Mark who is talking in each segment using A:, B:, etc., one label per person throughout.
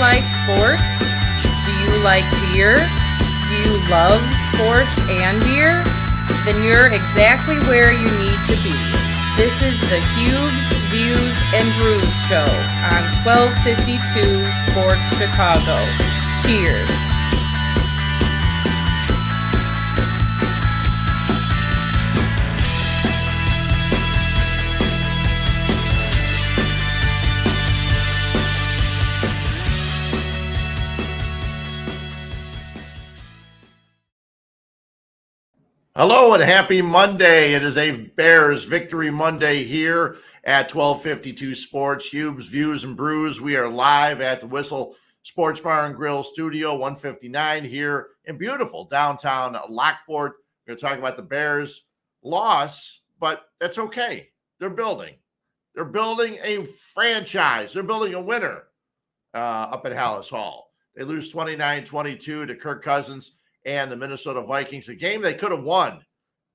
A: like sports? Do you like beer? Do you love sports and beer? Then you're exactly where you need to be. This is the Huebs Views and Brews show on 1252 Sports Chicago. Cheers.
B: Hello and happy Monday. It is a Bears Victory Monday here at 1252 Sports, Huebs Views and Brews. We are live at the Whistle Sports Bar and Grill Studio 159 here in beautiful downtown Lockport. We're going to talk about the Bears' loss, but that's okay. They're building. They're building a franchise. They're building a winner up at Hallis Hall. They lose 29-22 to Kirk Cousins and the Minnesota Vikings, a game they could have won.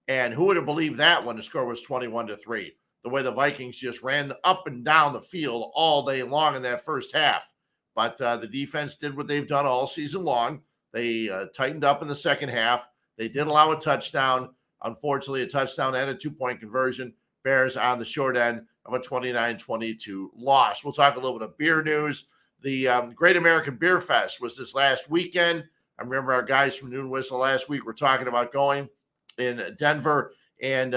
B: And who would have believed that when the score was 21-3? The way the Vikings just ran up and down the field all day long in that first half. But the defense did what they've done all season long. They tightened up in the second half. They did allow a touchdown. Unfortunately, a touchdown and a two-point conversion. Bears on the short end of a 29-22 loss. We'll talk a little bit of beer news. The Great American Beer Fest was this last weekend. I remember our guys from Noon Whistle last week were talking about going in Denver, and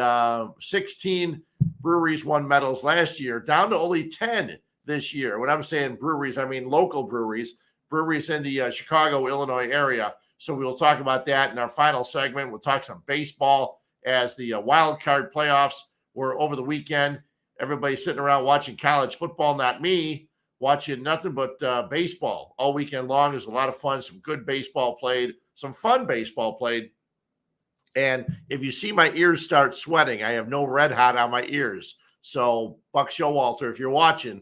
B: 16 breweries won medals last year, down to only 10 this year. When I'm saying breweries, I mean local breweries in the Chicago, Illinois area. So we'll talk about that in our final segment. We'll talk some baseball as the wild card playoffs were over the weekend. Everybody's sitting around watching college football, not me. Watching nothing but baseball all weekend long. There's a lot of fun, some good baseball played, some fun baseball played. And if you see my ears start sweating, I have no red hot on my ears. So Buck Showalter, if you're watching,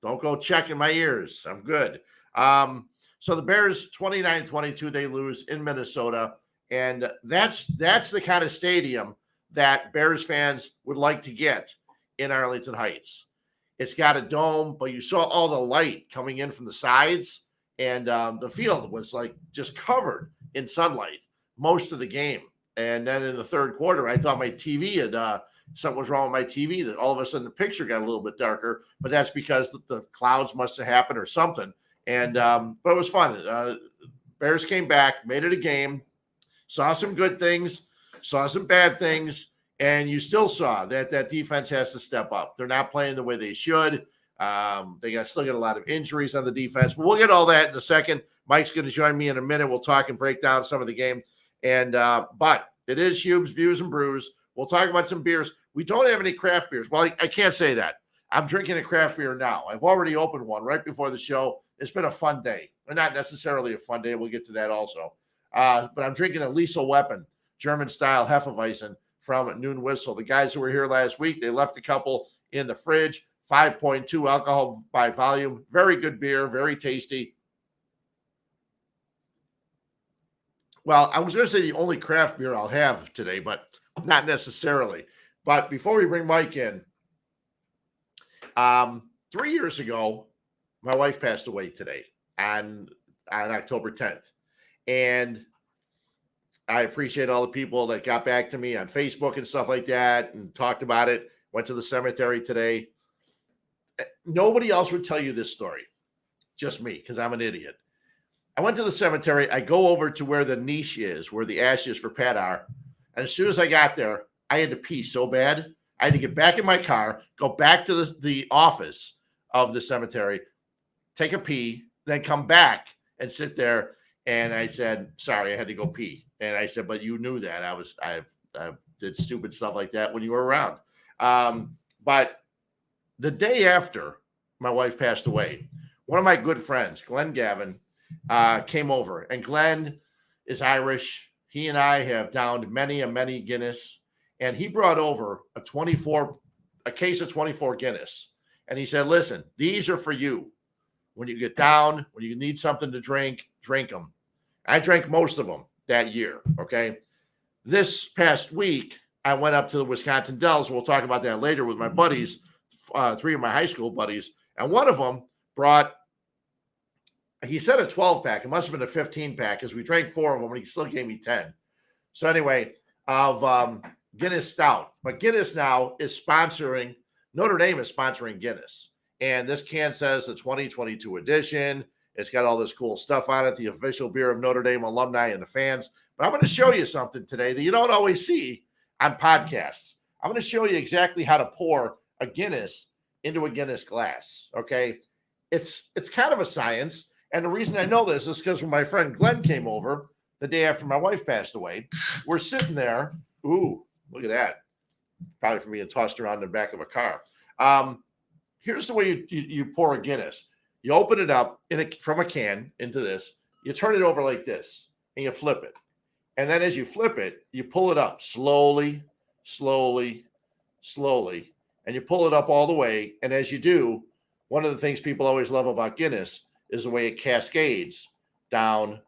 B: don't go checking my ears. I'm good. So the Bears, 29-22, they lose in Minnesota. And that's the kind of stadium that Bears fans would like to get in Arlington Heights. It's got a dome, but you saw all the light coming in from the sides, and the field was like just covered in sunlight most of the game. And then in the third quarter, I thought my TV had something was wrong with my TV. That all of a sudden the picture got a little bit darker, but that's because the clouds must have happened or something. And but it was fun. Bears came back, made it a game, saw some good things, saw some bad things. And you still saw that defense has to step up. They're not playing the way they should. They still get a lot of injuries on the defense. But we'll get all that in a second. Mike's going to join me in a minute. We'll talk and break down some of the game. And but it is Huebs Views and Brews. We'll talk about some beers. We don't have any craft beers. Well, I can't say that. I'm drinking a craft beer now. I've already opened one right before the show. It's been a fun day. Well, not necessarily a fun day. We'll get to that also. But I'm drinking a Lisa Weapon German-style Hefeweizen from Noon Whistle. The guys who were here last week, they left a couple in the fridge. 5.2 alcohol by volume. Very good beer, very tasty. Well, I was going to say the only craft beer I'll have today, but not necessarily. But before we bring Mike in, 3 years ago, my wife passed away today on October 10th. And I appreciate all the people that got back to me on Facebook and stuff like that and talked about it. Went to the cemetery today. Nobody else would tell you this story. Just me, because I'm an idiot. I went to the cemetery. I go over to where the niche is, where the ashes for Pat are. And as soon as I got there, I had to pee so bad. I had to get back in my car, go back to the office of the cemetery, take a pee, then come back and sit there. And I said, sorry, I had to go pee. And I said, but you knew that I did stupid stuff like that when you were around. But the day after my wife passed away, one of my good friends, Glenn Gavin, came over. And Glenn is Irish. He and I have downed many Guinness. And he brought over a case of 24 Guinness. And he said, listen, these are for you. When you get down, when you need something to drink them. I drank most of them that year, okay? This past week, I went up to the Wisconsin Dells. We'll talk about that later with my buddies, three of my high school buddies. And one of them brought he said a 12-pack. It must have been a 15-pack because we drank 4 of them and he still gave me 10. So anyway, of Guinness Stout. But Guinness now is sponsoring, Notre Dame is sponsoring Guinness. And this can says the 2022 edition. It's got all this cool stuff on it, the official beer of Notre Dame alumni and the fans. But I'm going to show you something today that you don't always see on podcasts. I'm going to show you exactly how to pour a Guinness into a Guinness glass, okay? It's kind of a science. And the reason I know this is because when my friend Glenn came over the day after my wife passed away, we're sitting there. Ooh, look at that. Probably from being tossed around in the back of a car. Here's the way you pour a Guinness. You open it up from a can into this. You turn it over like this, and you flip it. And then as you flip it, you pull it up slowly, slowly, slowly, and you pull it up all the way. And as you do, one of the things people always love about Guinness is the way it cascades down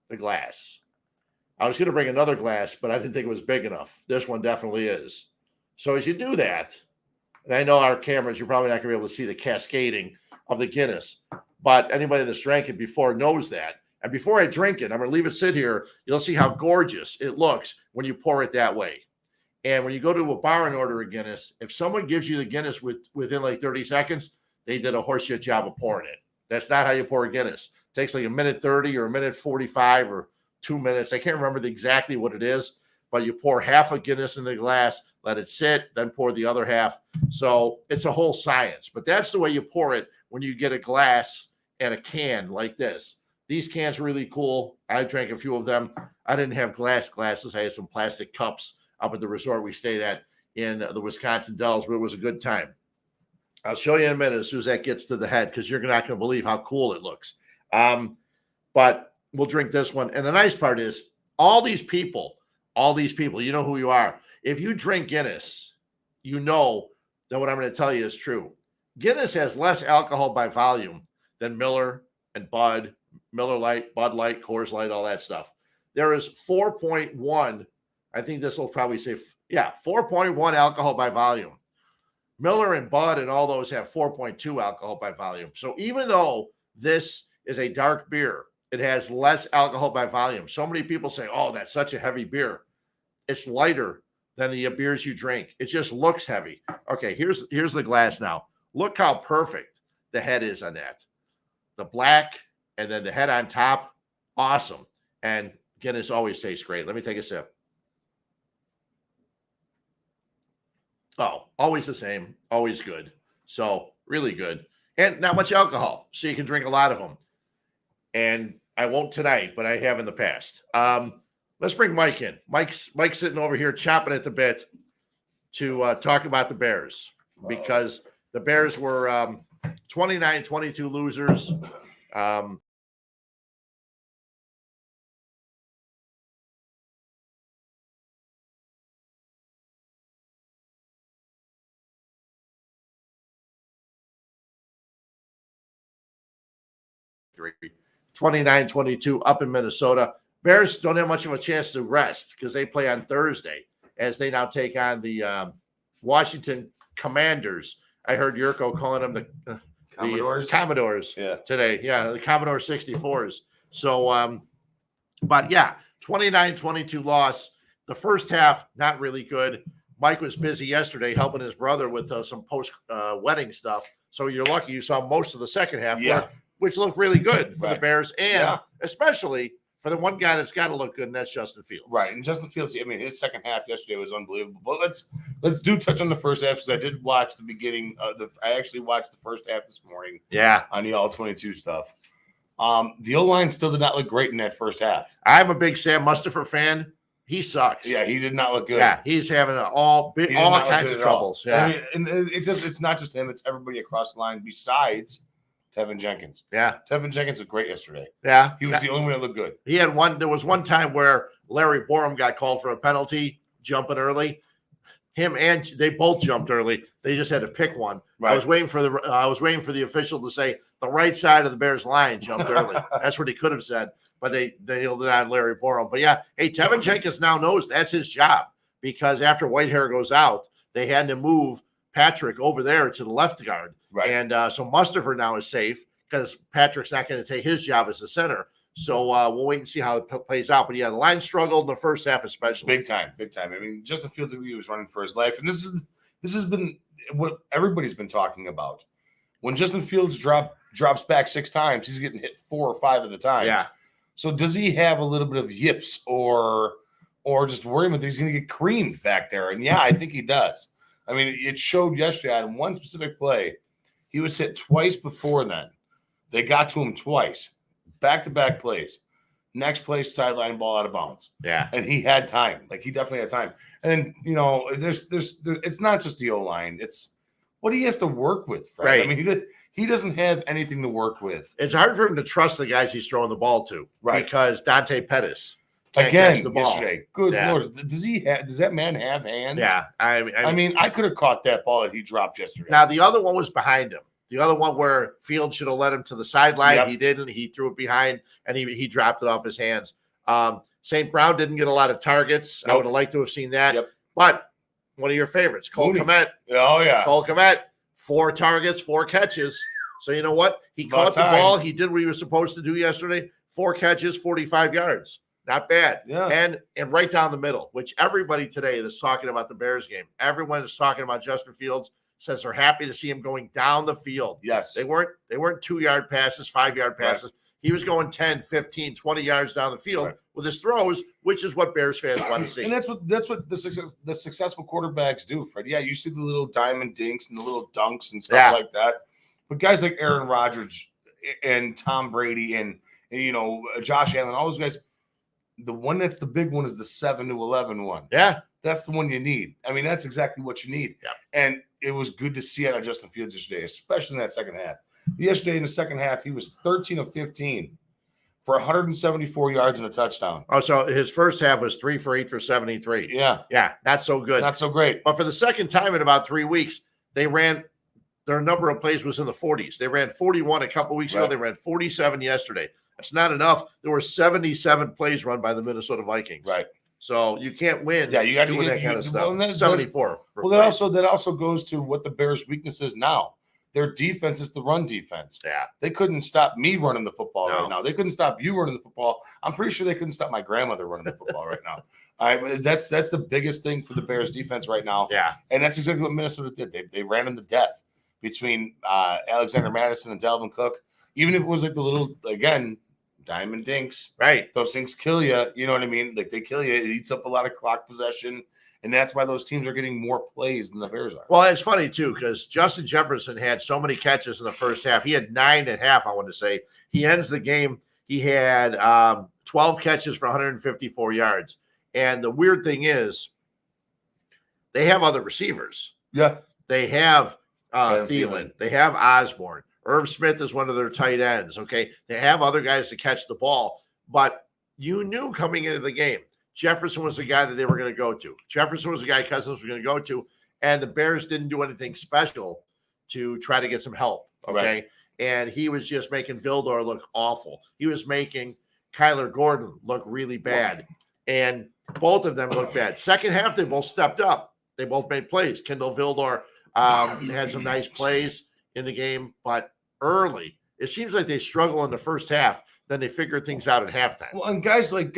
B: the glass. I was going to bring another glass, but I didn't think it was big enough. This one definitely is. So as you do that, and I know our cameras, you're probably not going to be able to see the cascading of the Guinness, but anybody that's drank it before knows that. And before I drink it, I'm going to leave it sit here. You'll see how gorgeous it looks when you pour it that way. And when you go to a bar and order a Guinness, if someone gives you the Guinness within like 30 seconds, they did a horseshit job of pouring it. That's not how you pour a Guinness. It takes like a minute 30 or a minute 45 or 2 minutes. I can't remember exactly what it is, but you pour half a Guinness in the glass, let it sit, then pour the other half. So it's a whole science, but that's the way you pour it when you get a glass and a can like this. These cans are really cool. I drank a few of them. I didn't have glasses. I had some plastic cups up at the resort we stayed at in the Wisconsin Dells, but it was a good time. I'll show you in a minute as soon as that gets to the head, because you're not going to believe how cool it looks. But we'll drink this one. And the nice part is all these people, you know who you are. If you drink Guinness, you know that what I'm going to tell you is true. Guinness has less alcohol by volume than Miller and Bud, Miller Lite, Bud Light, Coors Light, all that stuff. There is 4.1. I think this will probably say, 4.1 alcohol by volume. Miller and Bud and all those have 4.2 alcohol by volume. So even though this is a dark beer, it has less alcohol by volume. So many people say, oh, that's such a heavy beer. It's lighter than the beers you drink. It just looks heavy. Okay, here's the glass now. Look how perfect the head is on that. The black and then the head on top, awesome. And Guinness always tastes great. Let me take a sip. Oh, always the same, always good. So really good. And not much alcohol, so you can drink a lot of them. And I won't tonight, but I have in the past. Let's bring Mike in. Mike's sitting over here chopping at the bit to talk about the Bears, because the Bears were 29-22 losers. Three. 29-22 up in Minnesota. Bears don't have much of a chance to rest because they play on Thursday as they now take on the Washington Commanders. I heard Yurko calling them the Commodores today. Yeah, the Commodore 64s. So, but yeah, 29-22 loss. The first half, not really good. Mike was busy yesterday helping his brother with some post-wedding stuff. So you're lucky you saw most of the second half, which looked really good for the Bears, and especially for the one guy that's got to look good, and that's Justin Fields.
C: Right, and Justin Fields, I mean, his second half yesterday was unbelievable. But let's touch on the first half, because I did watch the beginning of I actually watched the first half this morning.
B: Yeah,
C: on the All-22 stuff. The O-line still did not look great in that first half.
B: I'm a big Sam Mustipher fan. He sucks.
C: Yeah, he did not look good.
B: Yeah, he's having all kinds of troubles. Yeah,
C: I mean, and it's not just him; it's everybody across the line besides Tevin Jenkins.
B: Yeah.
C: Tevin Jenkins was great yesterday.
B: Yeah.
C: He was the only one that looked good.
B: There was one time where Larry Borum got called for a penalty, jumping early. Him and they both jumped early. They just had to pick one. Right. I was waiting for the official to say the right side of the Bears line jumped early. That's what he could have said, but they nailed it on Larry Borum. But yeah, hey, Tevin Jenkins now knows that's his job, because after Whitehair goes out, they had to move Patrick over there to the left guard.
C: Right.
B: And so Mustipher now is safe because Patrick's not going to take his job as the center. So we'll wait and see how it plays out. But yeah, the line struggled in the first half, especially.
C: Big time. I mean, Justin Fields, he was running for his life, and this has been what everybody's been talking about. When Justin Fields drops back 6 times, he's getting hit 4 or 5 at the time.
B: Yeah.
C: So does he have a little bit of yips or just worrying that he's going to get creamed back there? And yeah, I think he does. I mean, it showed yesterday on one specific play. He was hit twice before then. They got to him twice. Back-to-back plays. Next play, sideline ball out of bounds.
B: Yeah.
C: And he had time. Like, he definitely had time. And then, there's it's not just the O-line. It's what he has to work with, Fred.
B: Right.
C: I mean, he doesn't have anything to work with.
B: It's hard for him to trust the guys he's throwing the ball to.
C: Right.
B: Because Dante Pettis can't catch the ball.
C: Yesterday. Good
B: Yeah.
C: Lord. Does that man have hands?
B: Yeah.
C: I mean, I could have caught that ball that he dropped yesterday.
B: Now, the other one was behind him. The other one where Fields should have led him to the sideline.
C: Yep.
B: He didn't. He threw it behind, and he dropped it off his hands. St. Brown didn't get a lot of targets.
C: Nope.
B: I would have liked to have seen that.
C: Yep.
B: But one of your favorites, Cole
C: Mooney.
B: Kmet.
C: Oh, yeah.
B: Cole Kmet, 4 targets, 4 catches. So you know what? He
C: It's about
B: caught the
C: time.
B: ball. He did what he was supposed to do yesterday. 4 catches, 45 yards. Not bad.
C: Yeah.
B: And right down the middle, which everybody today that's talking about the Bears game, everyone is talking about Justin Fields, says they're happy to see him going down the field.
C: Yes.
B: They weren't 2-yard passes, 5-yard passes. Right. He was going 10, 15, 20 yards down the field with his throws, which is what Bears fans want to see.
C: And that's what the successful quarterbacks do, Fred. Yeah, you see the little diamond dinks and the little dunks and stuff like that. But guys like Aaron Rodgers and Tom Brady and Josh Allen, all those guys, the one that's the big one is the 7-11 one.
B: Yeah.
C: That's the one you need. I mean, that's exactly what you need.
B: Yeah.
C: And it was good to see it on Justin Fields yesterday, especially in that second half. Yesterday in the second half, he was 13 of 15 for 174 yards and a touchdown.
B: Oh, so his first half was 3 for 8 for 73.
C: Yeah.
B: Yeah, not so good.
C: Not so great.
B: But for the second time in about 3 weeks, they ran – their number of plays was in the 40s. They ran 41 a couple weeks ago. They ran 47 yesterday. That's not enough. There were 77 plays run by the Minnesota Vikings.
C: Right.
B: So you can't win.
C: Yeah, you got to
B: doing that kind of stuff. 74.
C: Well, that also goes to what the Bears' weakness is now. Their defense is the run defense.
B: Yeah.
C: They couldn't stop me running the football right now. They couldn't stop you running the football. I'm pretty sure they couldn't stop my grandmother running the football right now. That's the biggest thing for the Bears' defense right now.
B: Yeah.
C: And that's exactly what Minnesota did. They ran them to death between Alexander Madison and Dalvin Cook. Even if it was like the little, again, diamond dinks.
B: Right.
C: Those things kill you. You know what I mean? Like, they kill you. It eats up a lot of clock possession. And that's why those teams are getting more plays than the Bears are.
B: Well, it's funny, too, because Justin Jefferson had so many catches in the first half. He had 9.5, I want to say. He ends the game. He had 12 catches for 154 yards. And the weird thing is they have other receivers.
C: Yeah.
B: They have Thielen. They have Osborne. Irv Smith is one of their tight ends, okay? They have other guys to catch the ball. But you knew coming into the game, Jefferson was the guy that they were going to go to. Jefferson was the guy Cousins was going to go to, and the Bears didn't do anything special to try to get some help, okay? Right. And he was just making Vildor look awful. He was making Kyler Gordon look really bad, and both of them looked bad. Second half, they both stepped up. They both made plays. Kendall Vildor had some nice plays in the game, but early, it seems like they struggle in the first half. Then they figure things out at halftime.
C: Well, and guys like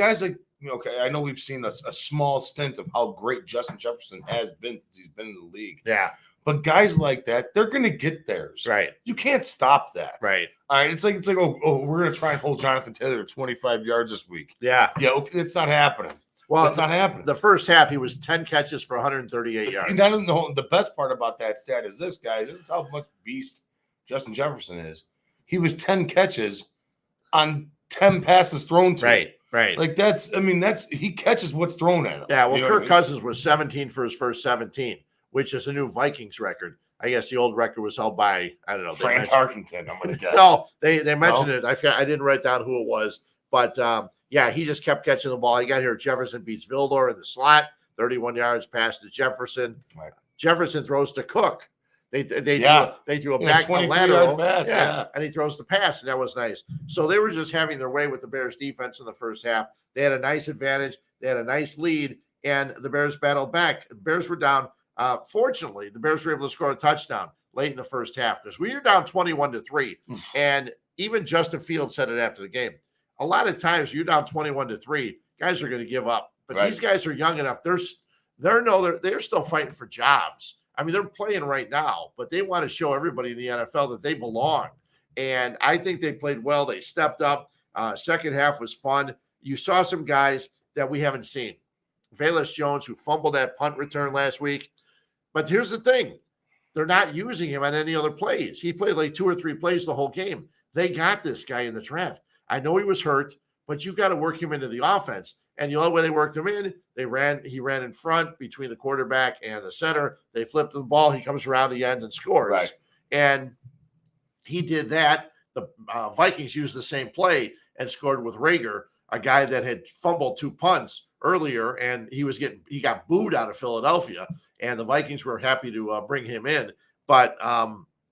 C: okay, I know we've seen a small stint of how great Justin Jefferson has been since he's been in the league.
B: Yeah.
C: But guys like that, they're going to get theirs.
B: Right.
C: You can't stop that.
B: Right.
C: All right. It's like oh, we're going to try and hold Jonathan Taylor to 25 yards this week.
B: Yeah.
C: Yeah. Okay, it's not happening.
B: Well,
C: it's not happening.
B: The first half, he was 10 catches for 138 yards.
C: And the best part about that stat is this, guys. This is how much beast Justin Jefferson is. He was 10 catches on 10 passes thrown to him.
B: Right.
C: Like he catches what's thrown at him.
B: Yeah, well, Kirk Cousins was 17 for his first 17, which is a new Vikings record. I guess the old record was held by, I don't know.
C: Fran Tarkenton, I'm going to guess.
B: No, they mentioned it. I didn't write down who it was. But, yeah, he just kept catching the ball. He got here. Jefferson beats Vildor in the slot, 31 yards pass to Jefferson. Right. Jefferson throws to Cook. They threw a back lateral,
C: pass,
B: and he throws the pass, and that was nice. So they were just having their way with the Bears defense in the first half. They had a nice advantage. They had a nice lead, and the Bears battled back. The Bears were down. Fortunately, the Bears were able to score a touchdown late in the first half, because we were down 21-3, and even Justin Fields said it after the game. A lot of times you're down 21-3, guys are going to give up. But these guys are young enough. They're still fighting for jobs. I mean, they're playing right now, but they want to show everybody in the NFL that they belong. And I think they played well. They stepped up. Second half was fun. You saw some guys that we haven't seen. Velus Jones, who fumbled that punt return last week. But here's the thing. They're not using him on any other plays. He played like 2 or 3 plays the whole game. They got this guy in the draft. I know he was hurt, but you got to work him into the offense. And the only way they worked him in, he ran in front between the quarterback and the center. They flipped the ball. He comes around the end and scores.
C: Right.
B: And he did that. The Vikings used the same play and scored with Rager, a guy that had fumbled 2 punts earlier, and he got booed out of Philadelphia, and the Vikings were happy to bring him in. But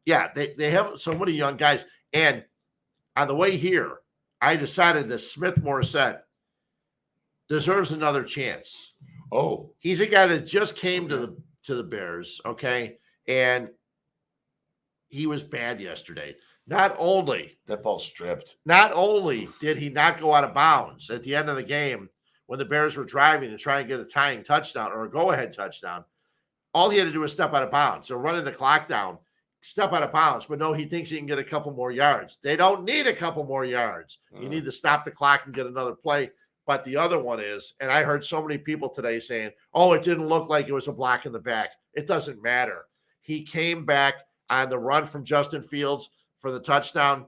B: they have so many young guys. And on the way here, I decided that Smith Morissette deserves another chance.
C: Oh,
B: he's a guy that just came to the Bears, okay, and he was bad yesterday. Not only
C: that ball stripped.
B: Not only did he not go out of bounds at the end of the game when the Bears were driving to try and get a tying touchdown or a go-ahead touchdown, all he had to do was step out of bounds. So running the clock down, step out of bounds. But no, he thinks he can get a couple more yards. They don't need a couple more yards. You need to stop the clock and get another play. But the other one is, and I heard so many people today saying, oh, it didn't look like it was a block in the back. It doesn't matter. He came back on the run from Justin Fields for the touchdown.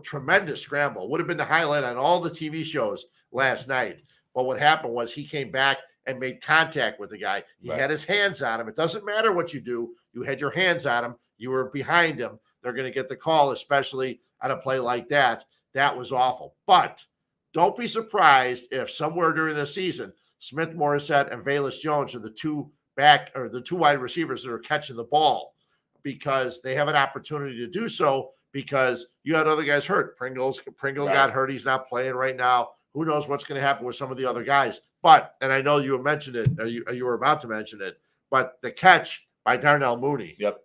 B: Tremendous scramble. Would have been the highlight on all the TV shows last night. But what happened was he came back and made contact with the guy. He had his hands on him. It doesn't matter what you do. You had your hands on him. You were behind him. They're going to get the call, especially on a play like that. That was awful. But don't be surprised if somewhere during the season, Smith Morissette and Velus Jones are the two wide receivers that are catching the ball, because they have an opportunity to do so, because you had other guys hurt. Pringle got hurt. He's not playing right now. Who knows what's going to happen with some of the other guys. But, and I know you mentioned it, or you were about to mention it, but the catch by Darnell Mooney.
C: Yep.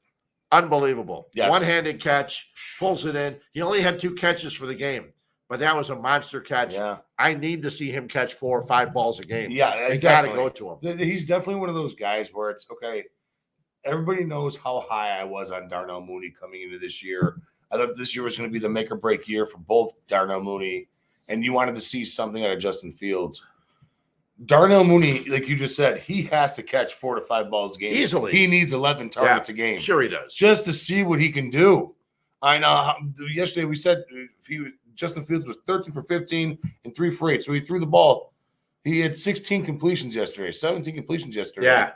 B: Unbelievable.
C: Yes.
B: One-handed catch, pulls it in. He only had 2 catches for the game, but that was a monster catch.
C: Yeah.
B: I need to see him catch 4 or 5 balls a game.
C: Yeah,
B: they got to go to him.
C: He's definitely one of those guys where it's, okay, everybody knows how high I was on Darnell Mooney coming into this year. I thought this year was going to be the make or break year for both Darnell Mooney, and you wanted to see something out of Justin Fields. Darnell Mooney, like you just said, he has to catch 4 to 5 balls a game.
B: Easily.
C: He needs 11 targets a game.
B: Sure he does.
C: Just to see what he can do. I know yesterday we said Justin Fields was 13 for 15 and 3 for 8. So he threw the ball. He had 16 completions yesterday, 17 completions yesterday.
B: Yeah.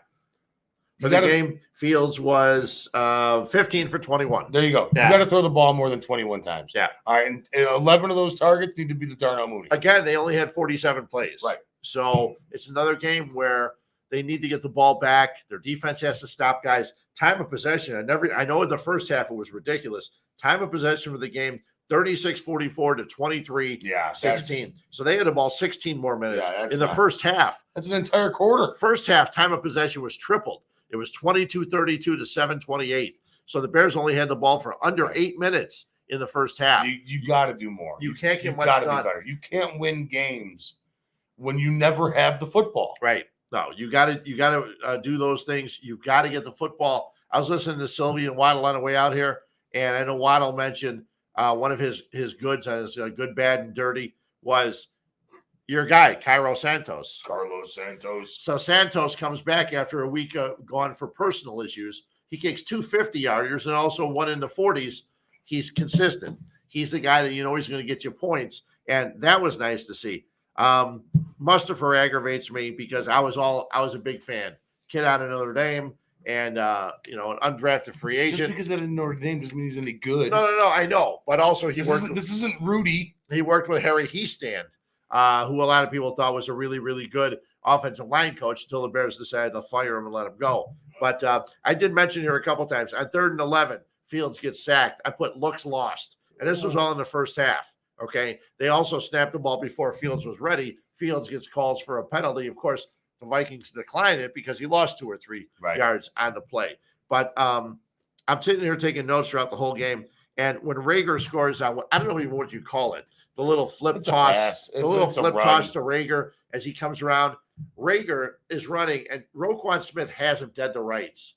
B: For the game, Fields was 15 for 21.
C: There you go.
B: Yeah.
C: You got to throw the ball more than 21 times.
B: Yeah.
C: All right. And 11 of those targets need to be to Darnell Mooney.
B: Again, they only had 47 plays.
C: Right.
B: So it's another game where they need to get the ball back. Their defense has to stop guys. Time of possession. I know in the first half it was ridiculous. Time of possession for the game, 36-44 to 23-16. So they had the ball 16 more minutes in the first half.
C: That's an entire quarter.
B: First half, time of possession was tripled. It was 22-32 to 7-28. So the Bears only had the ball for under 8 minutes in the first half.
C: You got to do more.
B: You can't get much
C: done.
B: done.
C: You can't win games when you never have the football.
B: Right. No, you got to do those things. You've got to get the football. I was listening to Sylvie and Waddle on the way out here, and I know Waddle mentioned one of his goods on his good, bad, and dirty was your guy, Carlos Santos. So Santos comes back after a week gone for personal issues. He kicks 2 50-yarders and also one in the 40s. He's consistent. He's the guy that you know he's going to get you points, and that was nice to see. Mustafa aggravates me because I was a big fan. Kid out of Notre Dame, and an undrafted free agent.
C: Just because that in Notre Dame doesn't mean he's any good.
B: No, I know, but also
C: this isn't Rudy.
B: He worked with Harry Hiestand, who a lot of people thought was a really, really good offensive line coach until the Bears decided to fire him and let him go. But I did mention here a couple times on 3rd and 11, Fields gets sacked. I put looks lost, and this was all in the first half. Okay, they also snapped the ball before Fields was ready. Fields gets calls for a penalty. Of course, the Vikings decline it because he lost 2 or 3 yards on the play. But I'm sitting here taking notes throughout the whole game. And when Rager scores on, I don't know even what you call it, the little flip toss, to Rager as he comes around. Rager is running, and Roquan Smith has him dead to rights.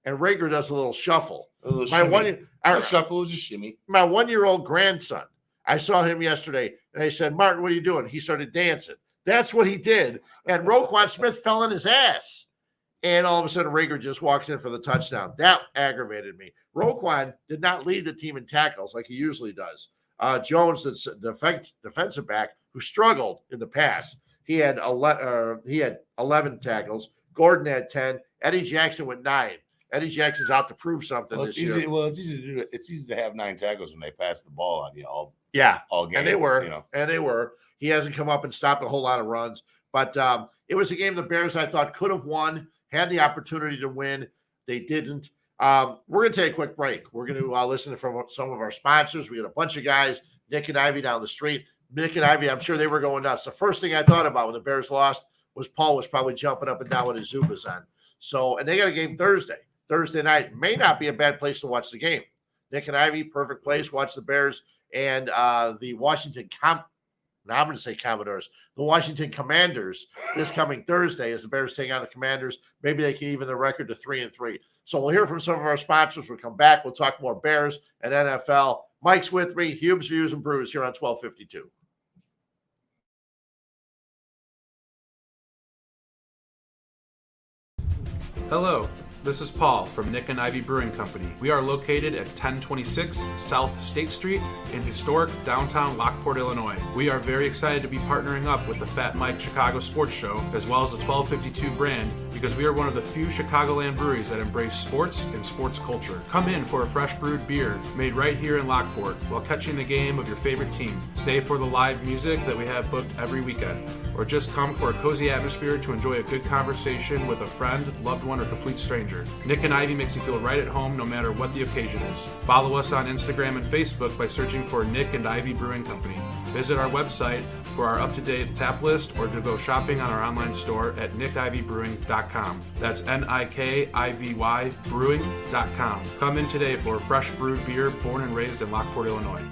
B: And Rager does a little shuffle.
C: Shuffle is a shimmy.
B: My 1-year-old grandson, I saw him yesterday, and I said, Martin, what are you doing? He started dancing. That's what he did. And Roquan Smith fell on his ass. And all of a sudden, Rager just walks in for the touchdown. That aggravated me. Roquan did not lead the team in tackles like he usually does. Jones, the defensive back, who struggled in the past, he had 11 tackles. Gordon had 10. Eddie Jackson with 9. Eddie Jackson's out to prove something this year.
C: Well, it's easy to do it. It's easy to have 9 tackles when they pass the ball on you all game.
B: And they were. He hasn't come up and stopped a whole lot of runs. But it was a game the Bears, I thought, could have won, had the opportunity to win. They didn't. We're going to take a quick break. We're going to listen from some of our sponsors. We got a bunch of guys, Nick and Ivy down the street. Nick and Ivy, I'm sure they were going nuts. The first thing I thought about when the Bears lost was Paul was probably jumping up and down with his Zubas on. So, and they got a game Thursday night. May not be a bad place to watch the game. Nick and Ivy, perfect place. Watch the Bears and the Washington I'm going to say Commodores, the Washington Commanders this coming Thursday as the Bears take on the Commanders. Maybe they can even the record to 3-3. So we'll hear from some of our sponsors. We'll come back. We'll talk more Bears and NFL. Mike's with me, Huebs Views and Brews here on 1252.
D: Hello, this is Paul from Nick and Ivy Brewing Company. We are located at 1026 South State Street in historic downtown Lockport, Illinois. We are very excited to be partnering up with the FatMike ChicagoSports Show as well as the 1252 brand because we are one of the few Chicagoland breweries that embrace sports and sports culture. Come in for a fresh brewed beer made right here in Lockport while catching the game of your favorite team. Stay for the live music that we have booked every weekend. Or just come for a cozy atmosphere to enjoy a good conversation with a friend, loved one, or complete stranger. Nick and Ivy makes you feel right at home no matter what the occasion is. Follow us on Instagram and Facebook by searching for Nick and Ivy Brewing Company. Visit our website for our up-to-date tap list or to go shopping on our online store at nickivybrewing.com. That's Nikivy brewing.com. Come in today for a fresh brewed beer born and raised in Lockport, Illinois.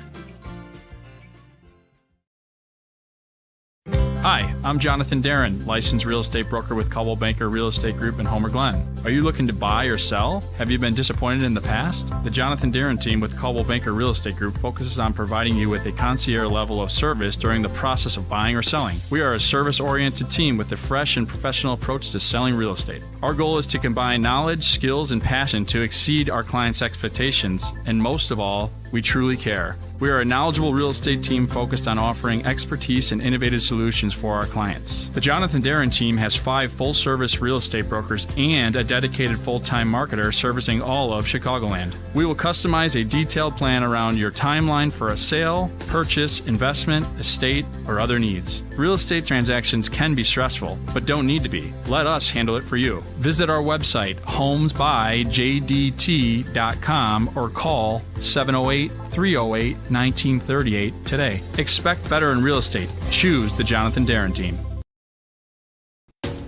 E: Hi, I'm Jonathan Darren, licensed real estate broker with Coldwell Banker Real Estate Group in Homer Glen. Are you looking to buy or sell? Have you been disappointed in the past? The Jonathan Darren team with Coldwell Banker Real Estate Group focuses on providing you with a concierge level of service during the process of buying or selling. We are a service-oriented team with a fresh and professional approach to selling real estate. Our goal is to combine knowledge, skills, and passion to exceed our clients' expectations, and most of all, we truly care. We are a knowledgeable real estate team focused on offering expertise and innovative solutions for our clients. The Jonathan Darren team has 5 full-service real estate brokers and a dedicated full-time marketer servicing all of Chicagoland. We will customize a detailed plan around your timeline for a sale, purchase, investment, estate, or other needs. Real estate transactions can be stressful, but don't need to be. Let us handle it for you. Visit our website, homesbyjdt.com, or call 708-308-1938 today. Expect better in real estate. Choose the Jonathan Darren team.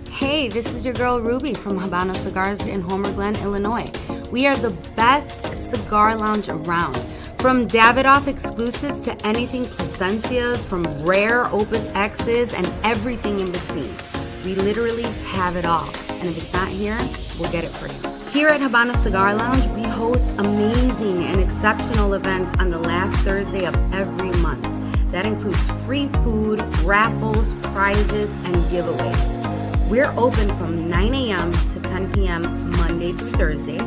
F: Hey, this is your girl Ruby from Habano Cigars in Homer Glen, Illinois. We are the best cigar lounge around. From Davidoff exclusives to anything Plasencias, from rare Opus X's and everything in between. We literally have it all. And if it's not here, we'll get it for you. Here at Habana Cigar Lounge, we host amazing and exceptional events on the last Thursday of every month. That includes free food, raffles, prizes, and giveaways. We're open from 9 a.m. to 10 p.m. Monday through Thursday,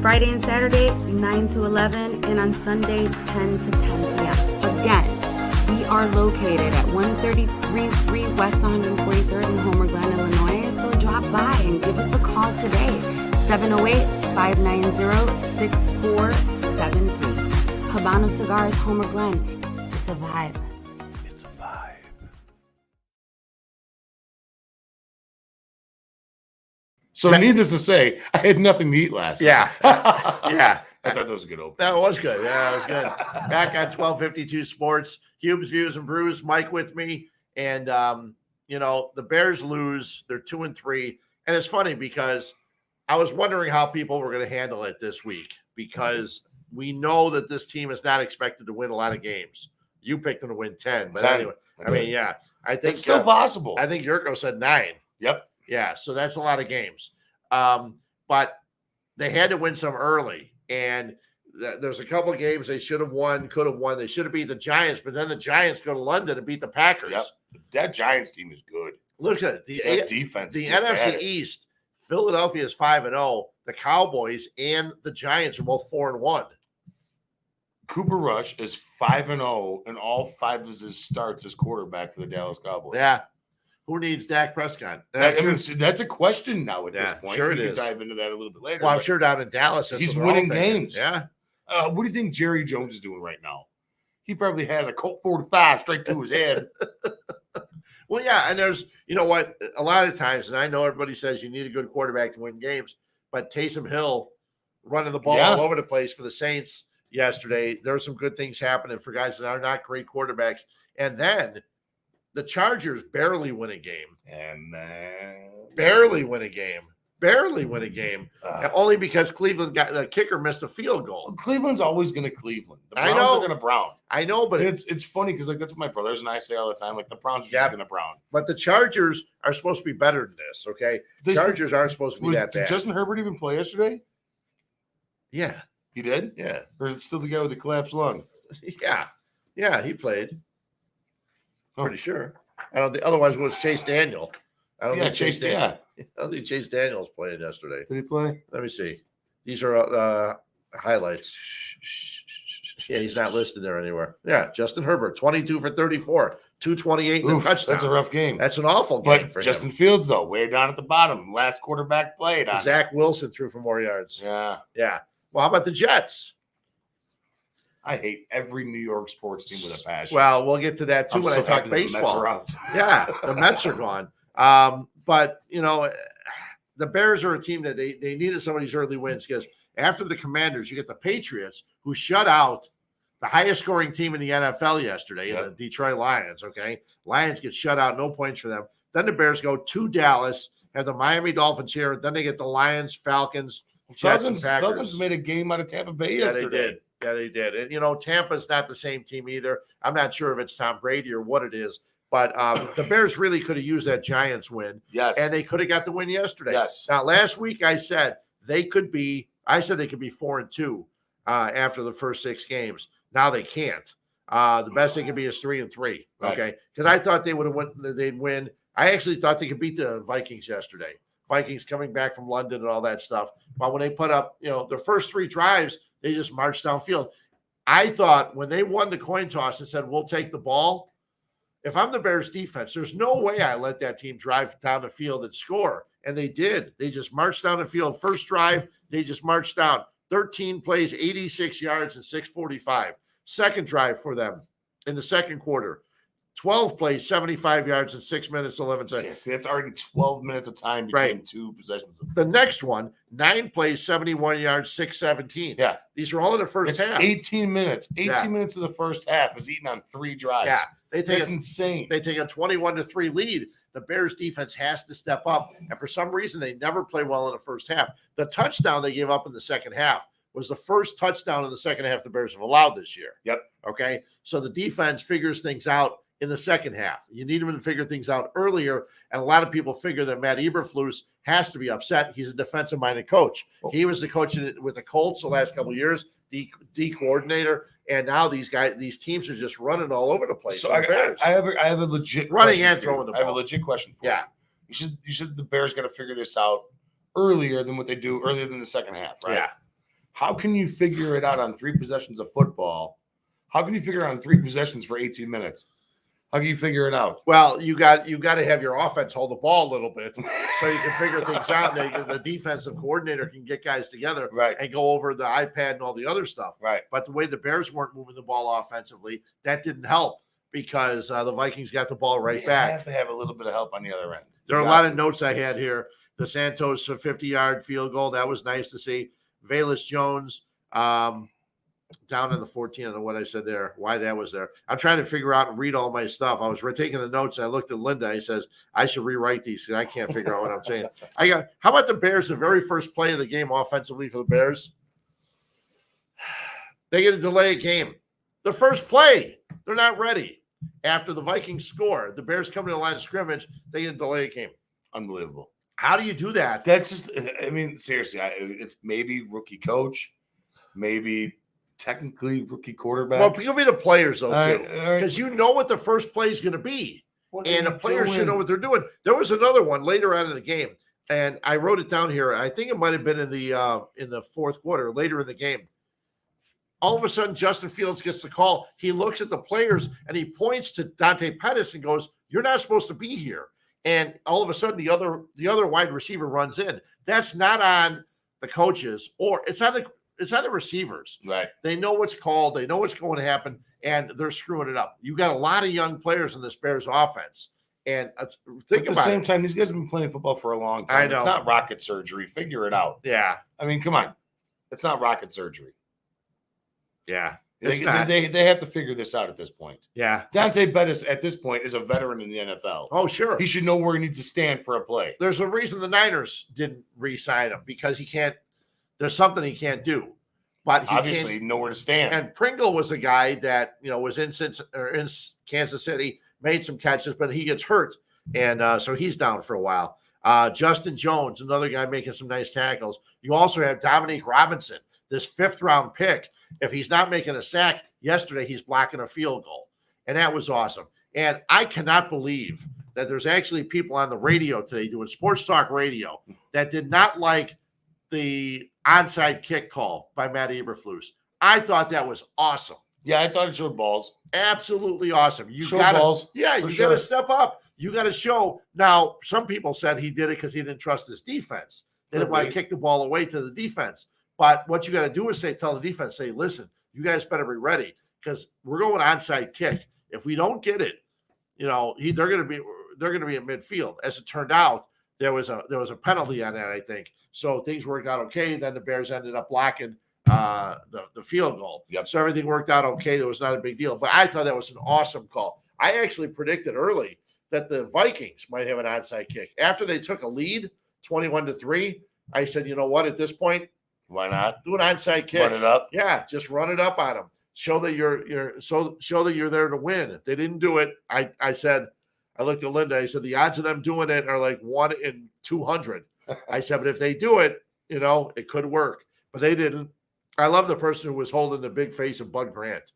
F: Friday and Saturday 9 to 11, and on Sunday 10 to 10 p.m. Again, we are located at 133 West 143rd in Homer Glen, Illinois, so drop by and give us a call today, 708-590-6473. Habano Cigars, Homer Glen. It's a vibe.
C: It's a vibe. So needless to say, I had nothing to eat last night.
B: Yeah.
C: I thought that was a good opening.
B: That was good. Yeah, that was good. Back on 1252 Sports, Huebs Views and Brews. Mike with me. And, the Bears lose. They're 2-3. And it's funny because I was wondering how people were going to handle it this week because we know that this team is not expected to win a lot of games. You picked them to win 10, but
C: 10.
B: anyway, I mean, yeah, I think
C: It's still possible.
B: I think Yurko said 9.
C: Yep.
B: Yeah, so that's a lot of games. But they had to win some early, and there's a couple of games they should have won, could have won. They should have beat the Giants, but then the Giants go to London and beat the Packers.
C: Yep. That Giants team is good.
B: Look at it.
C: The defense.
B: The NFC East, Philadelphia is 5-0. The Cowboys and the Giants are both 4-1.
C: Cooper Rush is 5-0 in all 5 of his starts as quarterback for the Dallas Cowboys.
B: Yeah. Who needs Dak Prescott?
C: That's a question now at this point.
B: Sure
C: we
B: it
C: can
B: is.
C: dive into that a little bit later.
B: Well, I'm sure down in Dallas,
C: he's winning games.
B: Yeah.
C: What do you think Jerry Jones is doing right now? He probably has a Colt 45 straight to his head.
B: Well, yeah, and there's, you know what, a lot of times, and I know everybody says you need a good quarterback to win games, but Taysom Hill running the ball all over the place for the Saints yesterday, there were some good things happening for guys that are not great quarterbacks. And then the Chargers barely win a game. Barely win a game. Only because Cleveland got the kicker missed a field goal.
C: Cleveland's always going to Cleveland. The Browns are going to Brown.
B: I know, but
C: it's funny because like that's what my brothers and I say all the time. Like the Browns are just going to Brown.
B: But the Chargers are supposed to be better than this. Okay, the Chargers aren't supposed to be that bad.
C: Did Justin Herbert even play yesterday?
B: Yeah,
C: he did.
B: Yeah,
C: or is it still the guy with the collapsed lung?
B: Yeah, he played. Pretty sure. I don't think. Otherwise, it was Chase Daniel. I don't think Chase Daniel. I don't think Chase Daniels played yesterday.
C: Did he play?
B: Let me see. These are highlights. Yeah, he's not listed there anywhere. Yeah, Justin Herbert, 22 for 34, 228 and a touchdown.
C: That's a rough game.
B: That's an awful game for
C: Justin
B: him.
C: Fields, though, way down at the bottom. Last quarterback played on
B: Zach Wilson threw for more yards.
C: Yeah.
B: Well, how about the Jets?
C: I hate every New York sports team with a passion.
B: Well, we'll get to that too when I talk baseball. The Mets are gone. But, you know, the Bears are a team that they needed some of these early wins because after the Commanders, you get the Patriots who shut out the highest scoring team in the NFL yesterday, the Detroit Lions, okay? Lions get shut out, no points for them. Then the Bears go to Dallas, have the Miami Dolphins here. Then they get the Lions, Falcons, Jets, and Packers.
C: Falcons made a game out of Tampa Bay yesterday.
B: Yeah, they did. And, you know, Tampa's not the same team either. I'm not sure if it's Tom Brady or what it is. But the Bears really could have used that Giants win.
C: Yes.
B: And they could have got the win yesterday.
C: Yes.
B: Now, last week I said they could be 4-2 after the first 6 games. Now they can't. The best they can be is 3-3. Okay.
C: Right.
B: Because I thought they'd win. I actually thought they could beat the Vikings yesterday. Vikings coming back from London and all that stuff. But when they put up, you know, their first 3 drives, they just marched downfield. I thought when they won the coin toss and said, we'll take the ball, if I'm the Bears defense, there's no way I let that team drive down the field and score. And they did. They just marched down the field. First drive, they just marched down. 13 plays, 86 yards, and 6:45. Second drive for them in the second quarter. 12 plays, 75 yards, and 6 minutes, 11 seconds.
C: Yes, that's already 12 minutes of time between 2 possessions.
B: The next one, 9 plays, 71 yards, 6:17.
C: Yeah.
B: These are all in the first half.
C: 18 minutes. 18 minutes of the first half is eaten on 3 drives.
B: Yeah.
C: That's insane.
B: They take a 21-3 lead. The Bears defense has to step up. And for some reason, they never play well in the first half. The touchdown they gave up in the second half was the first touchdown in the second half the Bears have allowed this year.
C: Yep.
B: Okay. So the defense figures things out in the second half. You need them to figure things out earlier. And a lot of people figure that Matt Eberflus has to be upset. He's a defensive-minded coach. He was the coach with the Colts the last couple of years, D coordinator. And now these teams are just running all over the place.
C: So I have a legit
B: running and throwing the ball.
C: I have a legit question for you. You should the Bears got to figure this out earlier than the second half, right?
B: Yeah.
C: How can you figure it out on 3 possessions of football? How can you figure it out on 3 possessions for 18 minutes? How can you figure it out?
B: Well, you got to have your offense hold the ball a little bit so you can figure things out. And the defensive coordinator can get guys together and go over the iPad and all the other stuff.
C: Right.
B: But the way the Bears weren't moving the ball offensively, that didn't help because the Vikings got the ball back.
C: You have to have a little bit of help on the other end.
B: There are a lot of notes I had here. The Santos 50-yard field goal, that was nice to see. Velus Jones, down in the 14. I don't know what I said there, why that was there. I'm trying to figure out and read all my stuff. I was taking the notes, and I looked at Linda. He says, I should rewrite these because I can't figure out what I'm saying. How about the Bears, the very first play of the game offensively for the Bears? They get a delay a game. The first play, they're not ready. After the Vikings score, the Bears come to the line of scrimmage, they get a delay a game.
C: Unbelievable.
B: How do you do that?
C: That's just, I mean, seriously, it's maybe rookie coach, maybe technically rookie quarterback.
B: Well, you'll be the players, though, too.
C: Because
B: Because you know what the first play is going to be. And the players
C: doing?
B: should know what they're doing. There was another one later on in the game, and I wrote it down here. I think it might have been in the fourth quarter, later in the game. All of a sudden, Justin Fields gets the call. He looks at the players, and he points to Dante Pettis and goes, "You're not supposed to be here." And all of a sudden, the other wide receiver runs in. That's not on the coaches, or it's on the receivers.
C: Right.
B: They know what's called. They know what's going to happen, and they're screwing it up. You got a lot of young players in this Bears offense, and think
C: at the
B: about
C: same
B: it.
C: time, these guys have been playing football for a long time.
B: I know.
C: It's not rocket surgery. Figure it out.
B: Yeah,
C: I mean, come on. It's not rocket surgery.
B: yeah.
C: They have to figure this out at this point.
B: Yeah.
C: Dante Pettis at this point is a veteran in the NFL.
B: Oh, sure.
C: He should know where he needs to stand for a play.
B: There's a reason the Niners didn't re-sign him, because he can't. There's something he can't do. But he
C: Obviously, know where to stand.
B: And Pringle was a guy that was in Kansas City, made some catches, but he gets hurt, and so he's down for a while. Justin Jones, another guy making some nice tackles. You also have Dominique Robinson, this 5th-round pick. If he's not making a sack, yesterday he's blocking a field goal, and that was awesome. And I cannot believe that there's actually people on the radio today doing sports talk radio that did not like the onside kick call by Matt Eberflus. I thought that was awesome.
C: Yeah, I thought it showed balls.
B: Absolutely awesome. You
C: Show
B: got
C: balls.
B: Yeah, you got to step up. You got to show. Now, some people said he did it because he didn't trust his defense. They didn't want to kick the ball away to the defense. But what you got to do is tell the defense, listen, you guys better be ready, because we're going onside kick. If we don't get it, they're going to be at midfield. As it turned out, there was a penalty on that, I think. So things worked out okay. Then the Bears ended up blocking the field goal.
C: Yep.
B: So everything worked out okay. There was not a big deal. But I thought that was an awesome call. I actually predicted early that the Vikings might have an onside kick. After they took a lead, 21-3, I said, you know what, at this point,
C: why not
B: do an onside kick?
C: Run it up.
B: Yeah, just run it up on them. Show that show that you're there to win. If they didn't do it, I said, I looked at Linda. I said the odds of them doing it are like 1 in 200. I said, but if they do it, it could work. But they didn't. I love the person who was holding the big face of Bud Grant.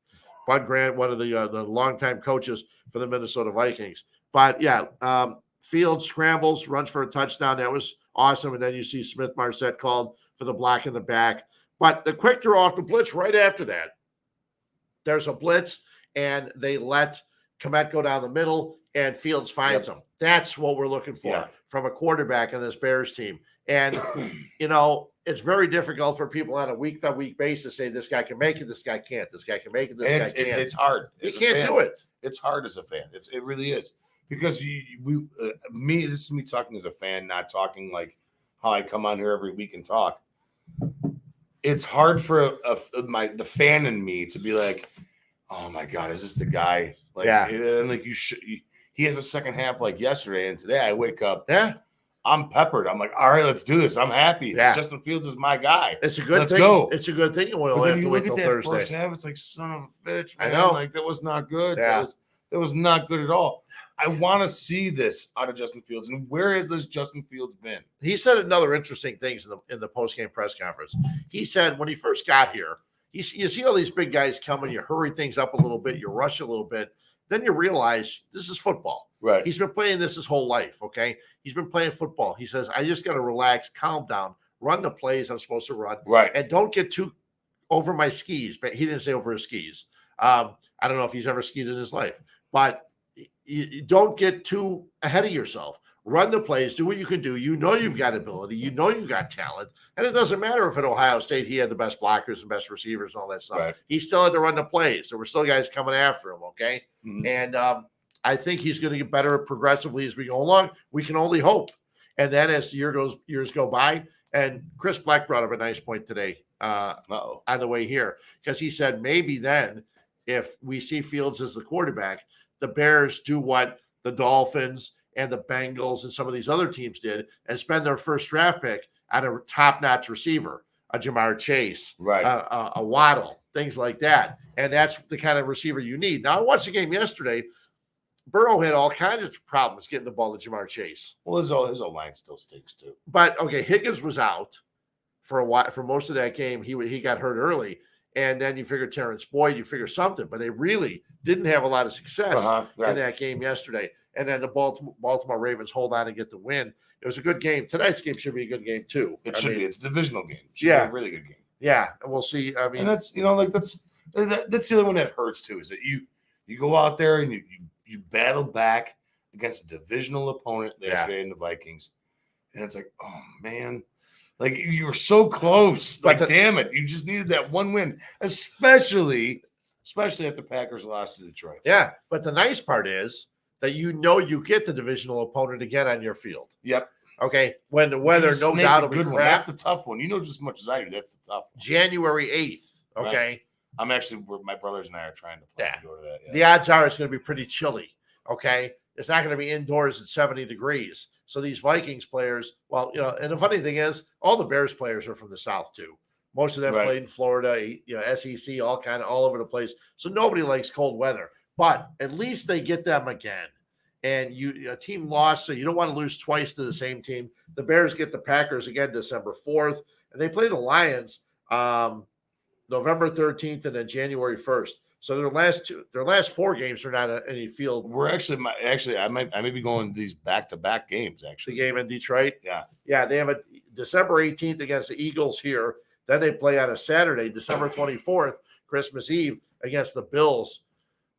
B: Bud Grant, one of the longtime coaches for the Minnesota Vikings. But yeah, Field scrambles, runs for a touchdown. That was awesome. And then you see Smith Marset called for the block in the back. But the quick throw off the blitz right after that, there's a blitz, and they let Kmet go down the middle, and Fields finds him. That's what we're looking for from a quarterback in this Bears team. And, it's very difficult for people on a week-by-week basis to say, this guy can make it, this guy can't, this guy can make it, this guy can't.
C: It's hard.
B: You can't do it.
C: It's hard as a fan. It really is. Because this is me talking as a fan, not talking like how I come on here every week and talk. It's hard for the fan in me to be like, oh my God, is this the guy? Like, and like he has a second half like yesterday, and today I wake up.
B: Yeah.
C: I'm peppered. I'm like, all right, let's do this. I'm happy.
B: Yeah.
C: Justin Fields is my guy.
B: It's a good
C: let's
B: thing.
C: Go.
B: It's a good thing. We'll
C: but
B: have
C: then
B: to
C: you
B: wait
C: look
B: till
C: at that
B: Thursday.
C: first half, it's like, son of a bitch, man.
B: I know.
C: Like, that was not good.
B: Yeah.
C: That was not good at all. I want to see this out of Justin Fields. And where has this Justin Fields been?
B: He said another interesting things in the post-game press conference. He said when he first got here, you see all these big guys coming, you hurry things up a little bit, you rush a little bit, then you realize this is football.
C: Right.
B: He's been playing this his whole life, okay? He's been playing football. He says, I just got to relax, calm down, run the plays I'm supposed to run,
C: right,
B: and don't get too over my skis. But he didn't say over his skis. I don't know if he's ever skied in his life, but you don't get too ahead of yourself. Run the plays, do what you can do. You know you've got ability. You know you've got talent. And it doesn't matter if at Ohio State he had the best blockers and best receivers and all that stuff.
C: Right.
B: He still had to run the plays. There were still guys coming after him, okay?
C: Mm-hmm.
B: And I think he's going to get better progressively as we go along. We can only hope. And then as years go by, and Chris Black brought up a nice point today. on the way here, because he said maybe then if we see Fields as the quarterback, the Bears do what the Dolphins and the Bengals and some of these other teams did and spend their first draft pick on a top-notch receiver, a Jamar Chase,
C: Right.
B: a Waddle, things like that. And that's the kind of receiver you need. Now, I watched the game yesterday. Burrow had all kinds of problems getting the ball to Jamar Chase.
C: Well, his O-line still stinks too.
B: But, okay, Higgins was out for a while, for most of that game. He got hurt early. And then you figure Terrence Boyd, you figure something. But they really didn't have a lot of success in that game yesterday. And then the Baltimore Ravens hold on and get the win. It was a good game. Tonight's game should be a good game, too.
C: It should be. It's a divisional game. It should be a really good game.
B: Yeah, and we'll see. I mean,
C: and that's the other one that hurts too, is that you go out there and you battle back against a divisional opponent yesterday in the Vikings, and it's like, oh man, like you were so close. Like, damn it, you just needed that one win, especially if the Packers lost to Detroit.
B: Yeah, but the nice part is that you get the divisional opponent again on your field.
C: Yep.
B: Okay, when the weather, no doubt, will be crap.
C: That's the tough one. You know just as much as I do. That's the tough one.
B: January 8th. Okay.
C: Right. I'm actually, my brothers and I are trying to plan to go to that. Yeah.
B: The odds are it's going to be pretty chilly. Okay. It's not going to be indoors at 70 degrees. So these Vikings players, well, and the funny thing is, all the Bears players are from the South too. Most of them played in Florida, SEC, all over the place. So nobody likes cold weather, but at least they get them again. And a team lost, so you don't want to lose twice to the same team. The Bears get the Packers again December 4th, and they play the Lions November 13th and then January 1st. So their last 4 games are not at any field.
C: We're I may be going these back-to-back games. Actually,
B: the game in Detroit. Yeah. They have a December 18th against the Eagles here. Then they play on a Saturday, December 24th, Christmas Eve against the Bills.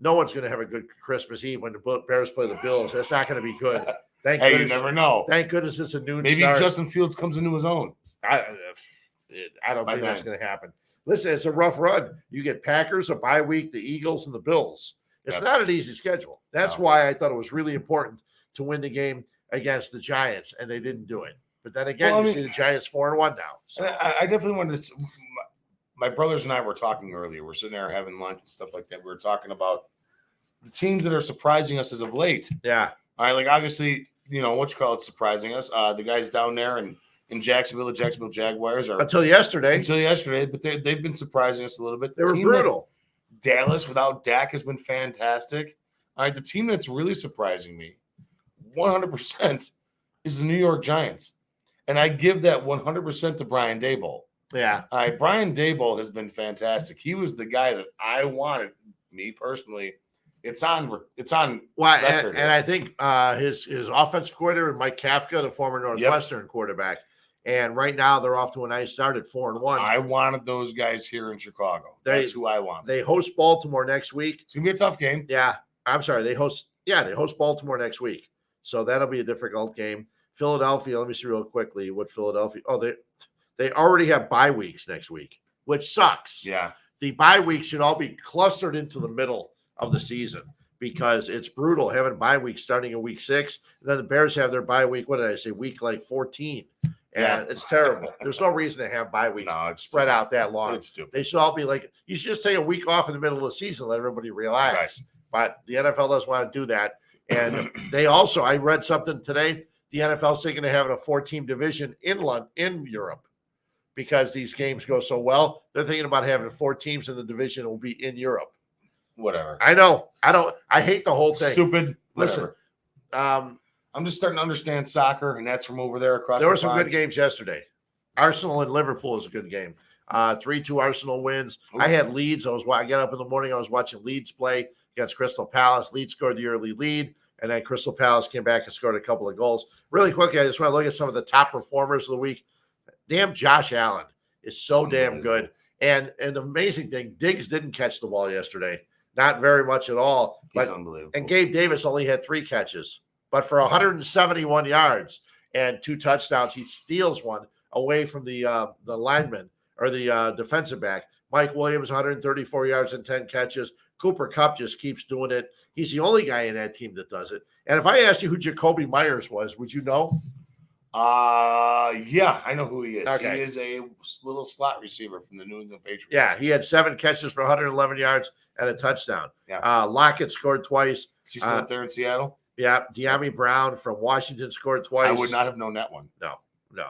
B: No one's going to have a good Christmas Eve when the Bears play the Bills. That's not going to be good. Thank goodness.
C: You never know.
B: Thank goodness it's a noon
C: Maybe
B: start.
C: Justin Fields comes into his own.
B: I don't think that's going to happen. Listen, it's a rough run. You get Packers, a bye week, the Eagles, and the Bills. It's not an easy schedule. That's why I thought it was really important to win the game against the Giants, and they didn't do it. But then again, see the Giants 4-1 now. So.
C: I definitely wanted to. My brothers and I were talking earlier. We're sitting there having lunch and stuff like that. We were talking about the teams that are surprising us as of late.
B: Yeah.
C: All right. Like, obviously, surprising us. The guys down there in Jacksonville, the Jacksonville Jaguars are
B: until yesterday,
C: but they've been surprising us a little bit.
B: They were brutal.
C: Dallas without Dak has been fantastic. All right. The team that's really surprising me 100% is the New York Giants. And I give that 100% to Brian Daboll.
B: Yeah.
C: All right. Brian Daboll has been fantastic. He was the guy that I wanted, me personally. It's on record.
B: And I think his offensive coordinator, Mike Kafka, the former Northwestern quarterback. And right now they're off to a nice start at 4-1.
C: I wanted those guys here in Chicago. That's who I want.
B: They host Baltimore next week.
C: It's gonna be a tough game.
B: Yeah. I'm sorry. They host Baltimore next week. So that'll be a difficult game. Philadelphia, let me see real quickly what Philadelphia. Oh, they already have bye weeks next week, which sucks.
C: Yeah.
B: The bye weeks should all be clustered into the middle of the season because it's brutal having bye weeks starting in week 6. And then the Bears have their bye week, what did I say, week like 14. And it's terrible. There's no reason to have bye weeks spread out that long.
C: It's stupid.
B: They should all be like, you should just take a week off in the middle of the season, let everybody relax.
C: Right.
B: But the NFL doesn't want to do that. And they also, I read something today, the NFL's thinking of having a 4-team division in Europe because these games go so well. They're thinking about having 4 teams in the division will be in Europe.
C: Whatever.
B: I know. I hate the whole thing.
C: Stupid.
B: Listen,
C: I'm just starting to understand soccer, and that's from over there across.
B: There were some good games yesterday. Arsenal and Liverpool is a good game. 3-2 Arsenal wins.
C: Ooh.
B: I had Leeds. I got up in the morning. I was watching Leeds play against Crystal Palace. Leeds scored the early lead, and then Crystal Palace came back and scored a couple of goals. Really quickly, I just want to look at some of the top performers of the week. Damn, Josh Allen is so damn good. And the amazing thing, Diggs didn't catch the ball yesterday. Not very much at all.
C: He's unbelievable.
B: And Gabe Davis only had 3 catches. But for 171 yards and 2 touchdowns, he steals one away from the lineman or the defensive back. Mike Williams, 134 yards and 10 catches. Cooper Kupp just keeps doing it. He's the only guy in that team that does it. And if I asked you who Jacoby Myers was, would you know?
C: Yeah, I know who he is.
B: Okay.
C: He is a little slot receiver from the New England Patriots.
B: Yeah, he had 7 catches for 111 yards and a touchdown.
C: Yeah.
B: Lockett scored twice.
C: Is he still up there in Seattle?
B: Yeah, De'Ami Brown from Washington scored twice.
C: I would not have known that one.
B: No. A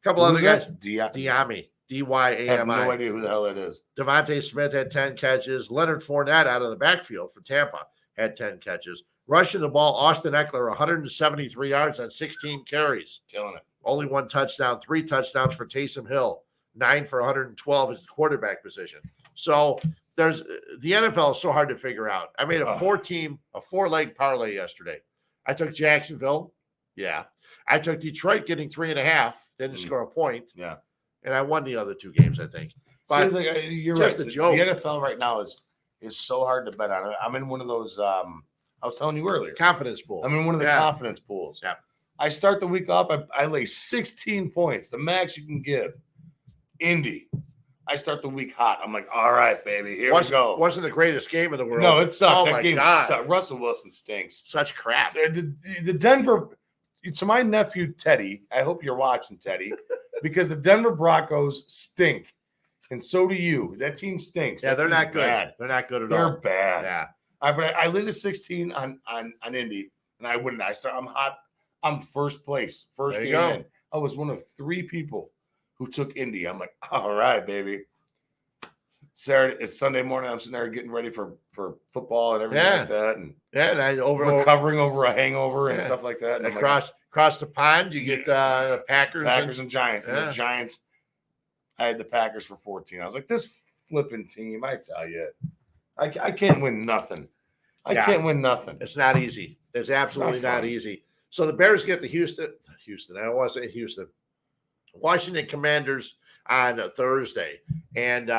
B: couple other guys.
C: De'Ami.
B: Dyami.
C: I have no idea who the hell that is.
B: Devontae Smith had 10 catches. Leonard Fournette out of the backfield for Tampa had 10 catches. Rushing the ball, Austin Eckler, 173 yards on 16 carries.
C: Killing it.
B: Only 1 touchdown, 3 touchdowns for Taysom Hill, 9 for 112 is the quarterback position. So the NFL is so hard to figure out. I made a 4-leg parlay yesterday. I took Jacksonville. Yeah. I took Detroit getting 3.5. They didn't score a point.
C: Yeah.
B: And I won the other 2 games, I think. But
C: you're
B: just
C: right.
B: a joke.
C: The NFL right now is so hard to bet on. I'm in one of those. I was telling you earlier.
B: Confidence pool.
C: I'm in one of the confidence pools.
B: Yeah.
C: I start the week off. I lay 16 points, the max you can give. Indy. I start the week hot. I'm like, all right, baby, here we go.
B: Wasn't the greatest game in the world.
C: No, it sucked.
B: Oh,
C: that
B: my
C: game
B: God.
C: sucked. Russell Wilson stinks.
B: Such crap.
C: The Denver. To my nephew Teddy, I hope you're watching, Teddy, because the Denver Broncos stink, and so do you. That team stinks.
B: Yeah, they're not good.
C: Bad.
B: They're not good at
C: They're
B: all.
C: bad.
B: Yeah.
C: But I laid the 16 on Indy, and I wouldn't. I'm hot. I'm first place. First
B: There you
C: game
B: go.
C: in. I was one of 3 people who took Indy. I'm like, all right, baby. It's Sunday morning. I'm sitting there getting ready for football and everything like that, and
B: and I
C: recovering over a hangover and stuff like that. And
B: across the pond, you get Packers
C: and Giants. And the Giants, I had the Packers for 14. I was like, this flipping team, I tell you, I can't win nothing. I can't win nothing.
B: It's not easy. It's absolutely not easy. So the Bears get the Houston. I don't want to say Houston. Washington Commanders on Thursday, and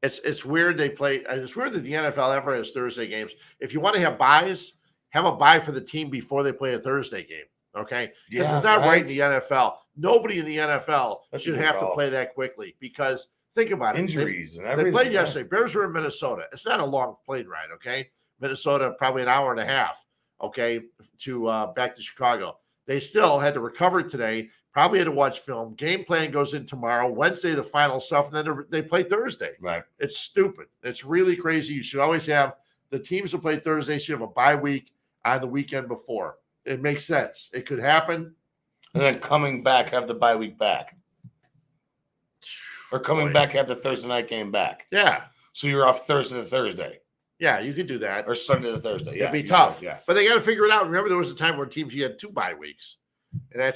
B: it's weird they play. It's weird that the NFL ever has Thursday games. If you want to have buys, have a buy for the team before they play a Thursday game. Okay, because it's not right in the NFL. Nobody in the NFL should have to play that quickly because think about it.
C: Injuries and everything.
B: They played yesterday. Bears were in Minnesota. It's not a long plane ride. Okay, Minnesota probably an hour and a half. Okay, to back to Chicago. They still had to recover today. Probably had to watch film. Game plan goes in tomorrow. Wednesday, the final stuff, and then they play Thursday.
C: Right.
B: It's stupid. It's really crazy. You should always have the teams that play Thursday should have a bye week on the weekend before. It makes sense. It could happen.
C: And then coming back, have the bye week back. Or coming back, have the Thursday night game back.
B: Yeah.
C: So you're off Thursday to Thursday.
B: Yeah, you could do that.
C: Or Sunday to Thursday. Yeah,
B: it'd be tough.
C: Yeah.
B: But they got to figure it out. Remember, there was a time where teams you had 2 bye weeks. And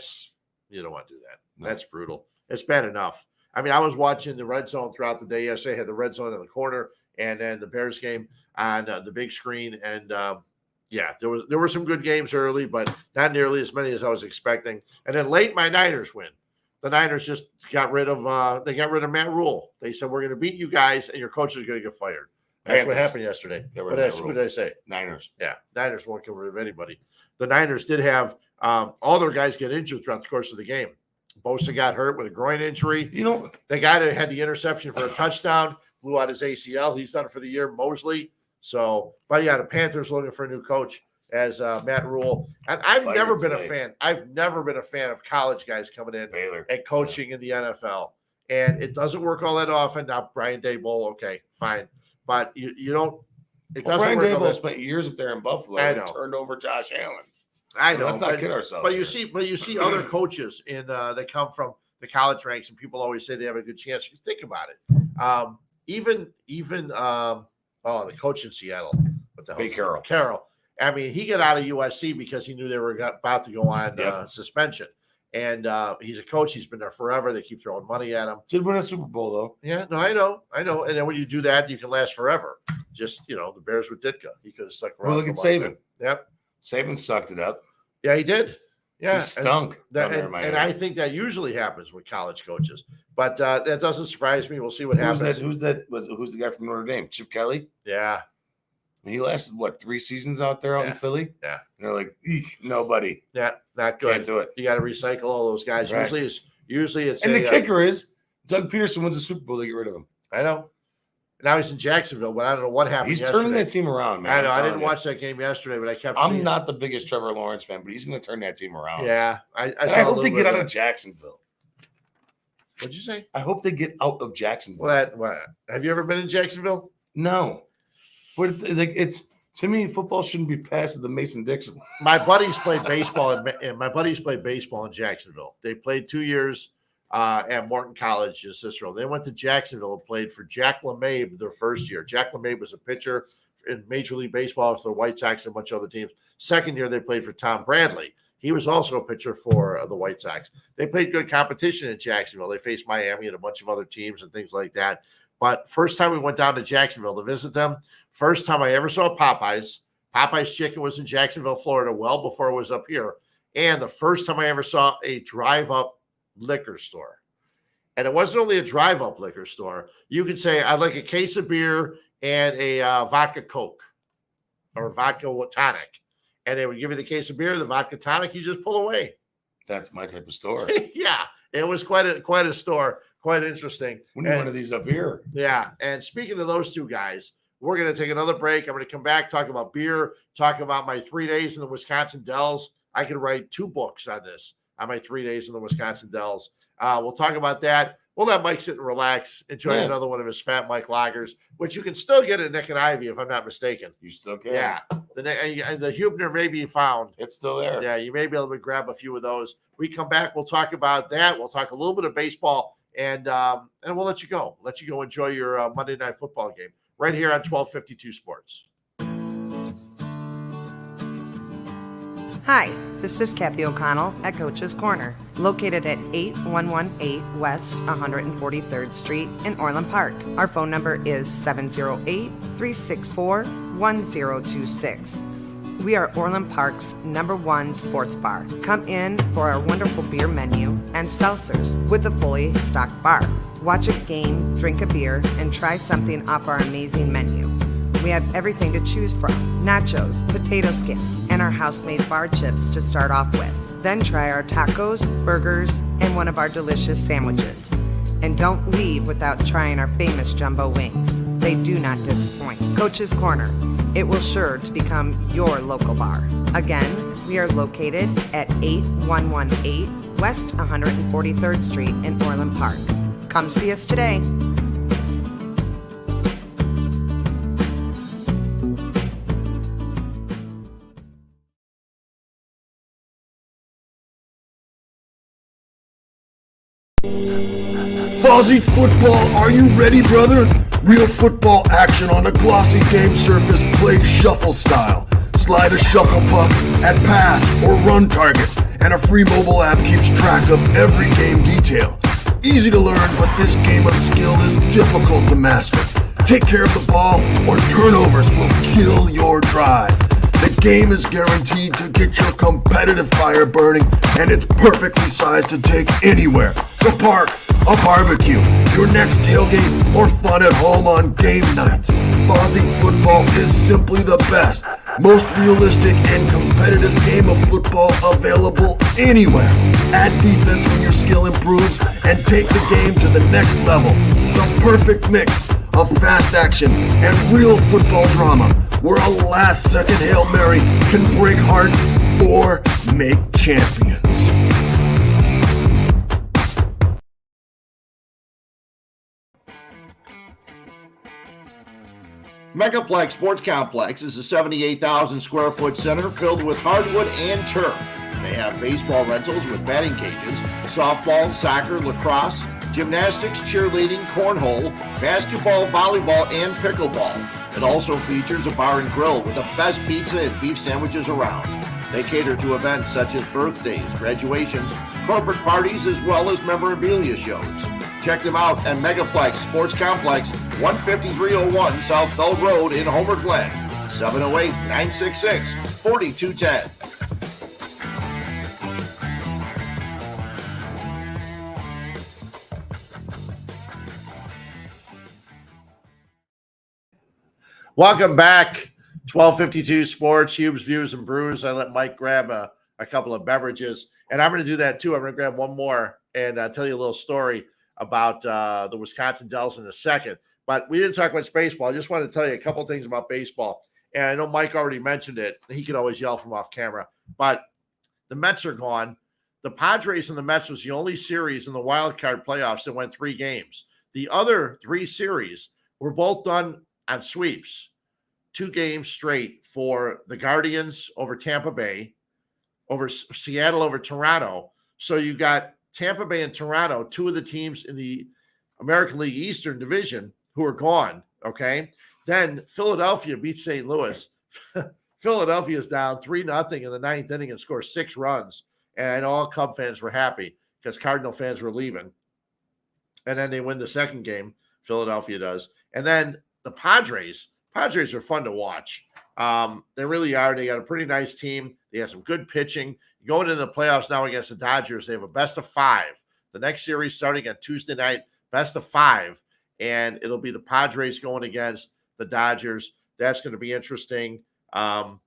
B: you don't want to do that. No. That's brutal. It's bad enough. I mean, I was watching the red zone throughout the day yesterday. I had the red zone in the corner and then the Bears game on the big screen. And there were some good games early, but not nearly as many as I was expecting. And then late, my Niners win. The Niners just got rid of Matt Rule. They said, we're going to beat you guys and your coach is going to get fired. That's what happened yesterday. What did I say?
C: Niners.
B: Yeah, Niners won't get rid of anybody. The Niners did have all their guys get injured throughout the course of the game. Bosa got hurt with a groin injury. The guy that had the interception for a touchdown blew out his ACL. He's done it for the year, Mosley. So, but yeah, the Panthers looking for a new coach as Matt Rule. And I've never been a fan. I've never been a fan of college guys coming in and coaching in the NFL. And it doesn't work all that often. Now, Brian Daboll, okay, fine. But you don't. It doesn't
C: Brian
B: work.
C: Daboll spent years up there in Buffalo and turned over Josh Allen.
B: I know.
C: Let's not kid ourselves.
B: But you see other coaches that come from the college ranks, and people always say they have a good chance. You think about it. Even the coach in Seattle, what the hell?
C: Pete Carroll.
B: Carroll. I mean, he got out of USC because he knew they were about to go on suspension. And he's a coach. He's been there forever. They keep throwing money at him.
C: Did win a Super Bowl, though.
B: Yeah, no, I know. And then when you do that, you can last forever. Just, the Bears with Ditka. He could have stuck around.
C: Well, look at Saban.
B: Yep.
C: Saban sucked it up.
B: Yeah, he did. Yeah.
C: He stunk.
B: And I think that usually happens with college coaches. But that doesn't surprise me. We'll see what happens.
C: Who's the guy from Notre Dame? Chip Kelly?
B: Yeah.
C: He lasted, 3 seasons out there in Philly?
B: Yeah.
C: And they're like, nobody.
B: Yeah, not good.
C: Can't do it.
B: You got to recycle all those guys. Right. Usually it's
C: and the kicker is Doug Peterson wins a Super Bowl, they get rid of him.
B: I know. now he's in Jacksonville, but I don't know what happened
C: He's
B: yesterday.
C: turning that team around, man.
B: I know. I didn't watch that game yesterday, but I kept seeing
C: I'm not the biggest Trevor Lawrence fan, but he's going to turn that team around.
B: Yeah. I
C: hope they get out of Jacksonville.
B: What'd you say?
C: I hope they get out of Jacksonville.
B: What? Have you ever been in Jacksonville?
C: No. But it's to me, football shouldn't be passed to the Mason-Dixon.
B: My buddies played baseball, in Jacksonville. They played 2 years at Morton College in Cicero. They went to Jacksonville and played for Jack LeMahieu their first year. Jack LeMahieu was a pitcher in Major League Baseball for the White Sox and a bunch of other teams. Second year, they played for Tom Bradley. He was also a pitcher for the White Sox. They played good competition in Jacksonville. They faced Miami and a bunch of other teams and things like that. But first time we went down to Jacksonville to visit them, first time I ever saw Popeyes. Popeyes Chicken was in Jacksonville, Florida, well before it was up here. And the first time I ever saw a drive-up liquor store. And it wasn't only a drive-up liquor store. You could say, I'd like a case of beer and a vodka Coke or vodka tonic. And they would give you the case of beer, the vodka tonic, you just pull away.
C: That's my type of store.
B: Yeah, it was quite a store, quite interesting.
C: We need one of these up here.
B: Yeah, and speaking of those two guys, we're going to take another break. I'm going to come back, talk about beer, talk about my 3 days in the Wisconsin Dells. I could write 2 books on this, on my 3 days in the Wisconsin Dells. We'll talk about that. We'll let Mike sit and relax, enjoy another one of his FatMike lagers, which you can still get at Nick and Ivy, if I'm not mistaken.
C: You still can.
B: Yeah. The Huebner may be found.
C: It's still there.
B: Yeah, you may be able to grab a few of those. We come back, we'll talk about that. We'll talk a little bit of baseball, and we'll let you go. Let you go enjoy your Monday Night Football game right here on 1252 Sports.
G: Hi, this is Kathy O'Connell at Coach's Corner, located at 8118 West 143rd Street in Orland Park. Our phone number is 708-364-1026. We are Orland Park's #1 sports bar. Come in for our wonderful beer menu and seltzers with a fully stocked bar. Watch a game, drink a beer, and try something off our amazing menu. We have everything to choose from: nachos, potato skins, and our house-made bar chips to start off with. Then try our tacos, burgers, and one of our delicious sandwiches. And don't leave without trying our famous jumbo wings. They do not disappoint. Coach's Corner. It will sure to become your local bar. Again, we are located at 8118 West 143rd Street in Orland Park. Come see us today.
H: Aussie football, are you ready, brother? Real football action on a glossy game surface played shuffle style. Slide a shuffle puck at pass or run targets, and a free mobile app keeps track of every game detail. Easy to learn, but this game of skill is difficult to master. Take care of the ball, or turnovers will kill your drive. The game is guaranteed to get your competitive fire burning, and it's perfectly sized to take anywhere. The park, a barbecue, your next tailgate, or fun at home on game nights. Aussie football is simply the best, most realistic and competitive game of football available anywhere. Add defense when your skill improves and take the game to the next level. The perfect mix of fast action and real football drama, where a last-second Hail Mary can break hearts or make champions.
B: Megaplex Sports Complex is a 78,000 square foot center filled with hardwood and turf. They have baseball rentals with batting cages, softball, soccer, lacrosse, gymnastics, cheerleading, cornhole, basketball, volleyball, and pickleball. It also features a bar and grill with the best pizza and beef sandwiches around. They cater to events such as birthdays, graduations, corporate parties, as well as memorabilia shows. Check them out at Megaplex Sports Complex, 15301 South Bell Road in Homer Glen, 708-966-4210. Welcome back, 1252 Sports, Huebs Views and Brews. I let Mike grab a couple of beverages, and I'm going to do that too. I'm going to grab one more and tell you a little story about the Wisconsin Dells in a second. But we didn't talk much baseball. I just wanted to tell you a couple things about baseball. And I know Mike already mentioned it. He can always yell from off camera. But the Mets are gone. The Padres and the Mets was the only series in the wild card playoffs that went 3 games. The other 3 series were both done on sweeps. 2 games straight for the Guardians over Tampa Bay, over Seattle over Toronto. So you got Tampa Bay and Toronto, 2 of the teams in the American League Eastern Division who are gone, okay? Then Philadelphia beats St. Louis. Philadelphia is down 3-0 in the 9th inning and scores 6 runs. And all Cub fans were happy because Cardinal fans were leaving. And then they win the second game, Philadelphia does. And then the Padres are fun to watch. They really are. They got a pretty nice team. They have some good pitching. Going into the playoffs now against the Dodgers, they have a best of 5. The next series starting on Tuesday night, best of 5. And it'll be the Padres going against the Dodgers. That's going to be interesting. I'm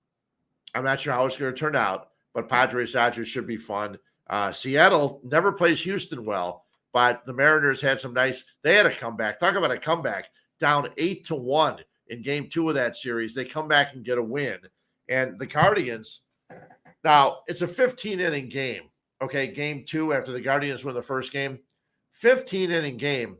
B: not sure how it's going to turn out, but Padres-Dodgers should be fun. Seattle never plays Houston well, but the Mariners had they had a comeback. Talk about a comeback. Down 8-1 in game 2 of that series. They come back and get a win. And the Guardians, now it's a 15-inning game. Okay, game 2 after the Guardians win the first game. 15-inning game.